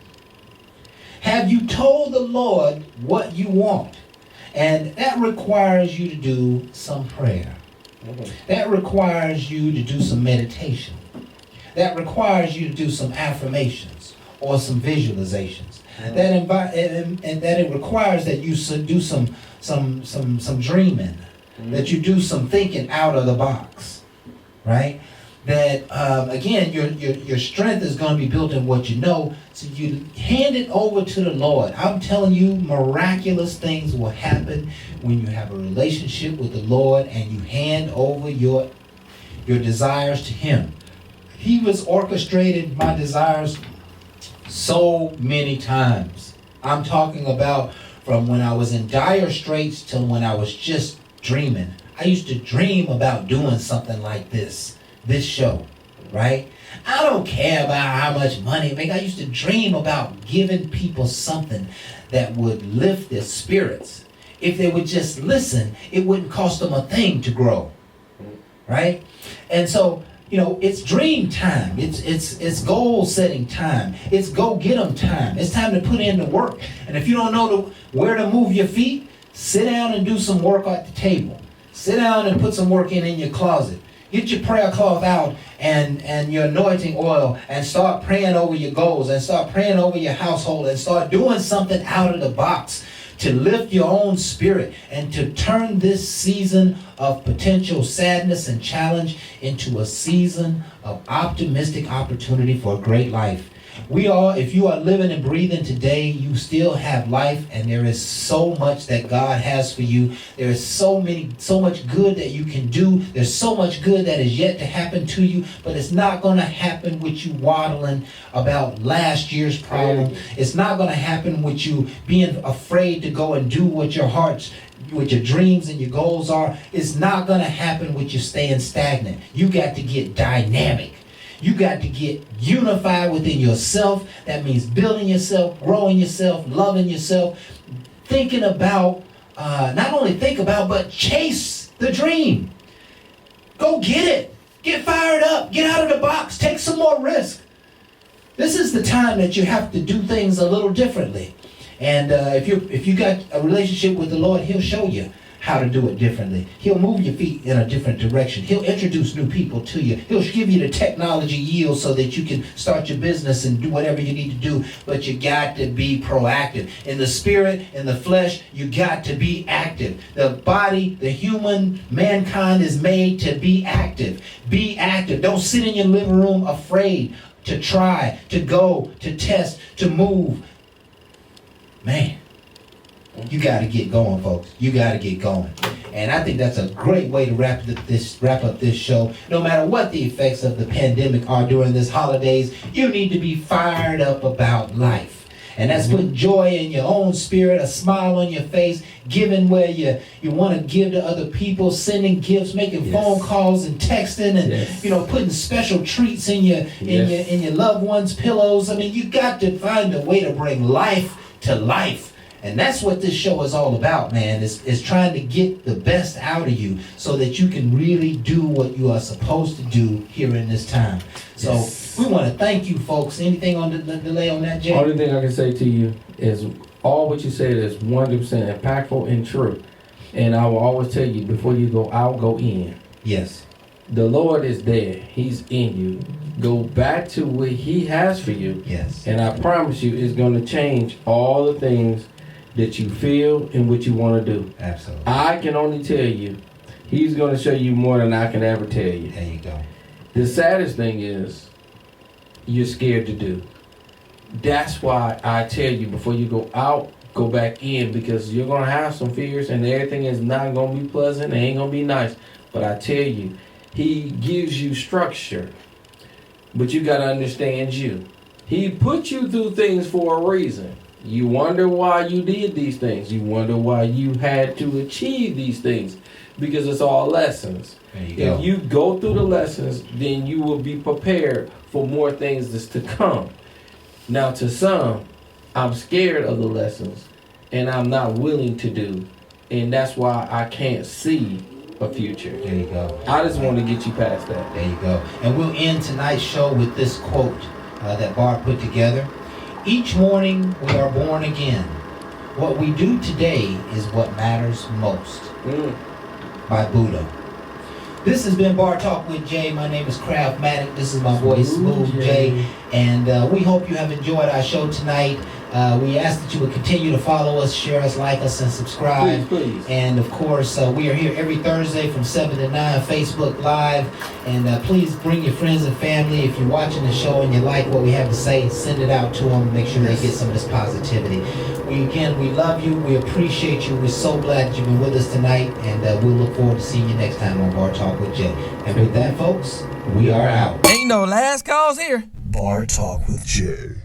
Have you told the Lord what you want? And that requires you to do some prayer. Mm-hmm. That requires you to do some meditation. That requires you to do some affirmations or some visualizations. Mm-hmm. That it requires that you do some dreaming, mm-hmm. that you do some thinking out of the box, right? That again, your strength is going to be built in what you know. So you hand it over to the Lord. I'm telling you, miraculous things will happen when you have a relationship with the Lord and you hand over your desires to Him. He was orchestrated my desires so many times. I'm talking about from when I was in dire straits till when I was just dreaming. I used to dream about doing something like this show, right? I don't care about how much money it makes. I used to dream about giving people something that would lift their spirits. If they would just listen, it wouldn't cost them a thing to grow, right? And so, it's dream time. It's goal setting time. It's go get 'em time. It's time to put in the work. And if you don't know where to move your feet, sit down and do some work at the table. Sit down and put some work in your closet. Get your prayer cloth out and your anointing oil and start praying over your goals and start praying over your household and start doing something out of the box to lift your own spirit and to turn this season of potential sadness and challenge into a season of optimistic opportunity for a great life. If you are living and breathing today, you still have life, and there is so much that God has for you. There is so much good that you can do. There's so much good that is yet to happen to you, but it's not going to happen with you waddling about last year's problem. It's not going to happen with you being afraid to go and do what your dreams and your goals are. It's not going to happen with you staying stagnant. You got to get dynamic. You got to get unified within yourself. That means building yourself, growing yourself, loving yourself, thinking about, not only think about, but chase the dream. Go get it. Get fired up. Get out of the box. Take some more risk. This is the time that you have to do things a little differently. And if you got a relationship with the Lord, He'll show you how to do it differently. He'll move your feet in a different direction. He'll introduce new people to you. He'll give you the technology yield so that you can start your business and do whatever you need to do. But you got to be proactive. In the spirit, in the flesh, you got to be active. The body, the human, mankind is made to be active. Be active. Don't sit in your living room afraid to try, to go, to test, to move. Man. You got to get going, folks. You got to get going. And I think that's a great way to wrap up this show. No matter what the effects of the pandemic are during this holidays, you need to be fired up about life. And that's putting joy in your own spirit, a smile on your face, giving where you want to give to other people, sending gifts, making phone calls and texting, and putting special treats in your loved ones' pillows. I mean, you got to find a way to bring life to life. And that's what this show is all about, man, is trying to get the best out of you so that you can really do what you are supposed to do here in this time. So we want to thank you, folks. Anything on the delay on that, Jay? Only thing I can say to you is all what you said is 100% impactful and true. And I will always tell you, before you go out, go in. Yes. The Lord is there. He's in you. Go back to what He has for you. Yes. And I promise you, it's going to change all the things that you feel and what you want to do. Absolutely. I can only tell you, He's going to show you more than I can ever tell you. There you go. The saddest thing is, you're scared to do. That's why I tell you, before you go out, go back in, because you're going to have some fears and everything is not going to be pleasant. It ain't going to be nice. But I tell you, He gives you structure. But you got to understand you. He put you through things for a reason. You wonder why you did these things. You wonder why you had to achieve these things. Because it's all lessons. If you go through the lessons, then you will be prepared for more things that's to come. Now, to some, I'm scared of the lessons, and I'm not willing to do. And that's why I can't see a future. There you go. I just want to get you past that. There you go. And we'll end tonight's show with this quote that Bart put together. Each morning we are born again. What we do today is what matters most. By Buddha. This has been Bar Talk with Jay. My name is Craftmatic. This is my boy Smooth Jay. And we hope you have enjoyed our show tonight. We ask that you would continue to follow us, share us, like us, and subscribe. Please. And of course, we are here every Thursday from 7 to 9, Facebook Live. And please bring your friends and family. If you're watching the show and you like what we have to say, send it out to them. Make sure they get some of this positivity. We love you. We appreciate you. We're so glad that you've been with us tonight. And we'll look forward to seeing you next time on Bar Talk with Jay. And with that, folks, we are out. Ain't no last calls here. Bar Talk with Jay.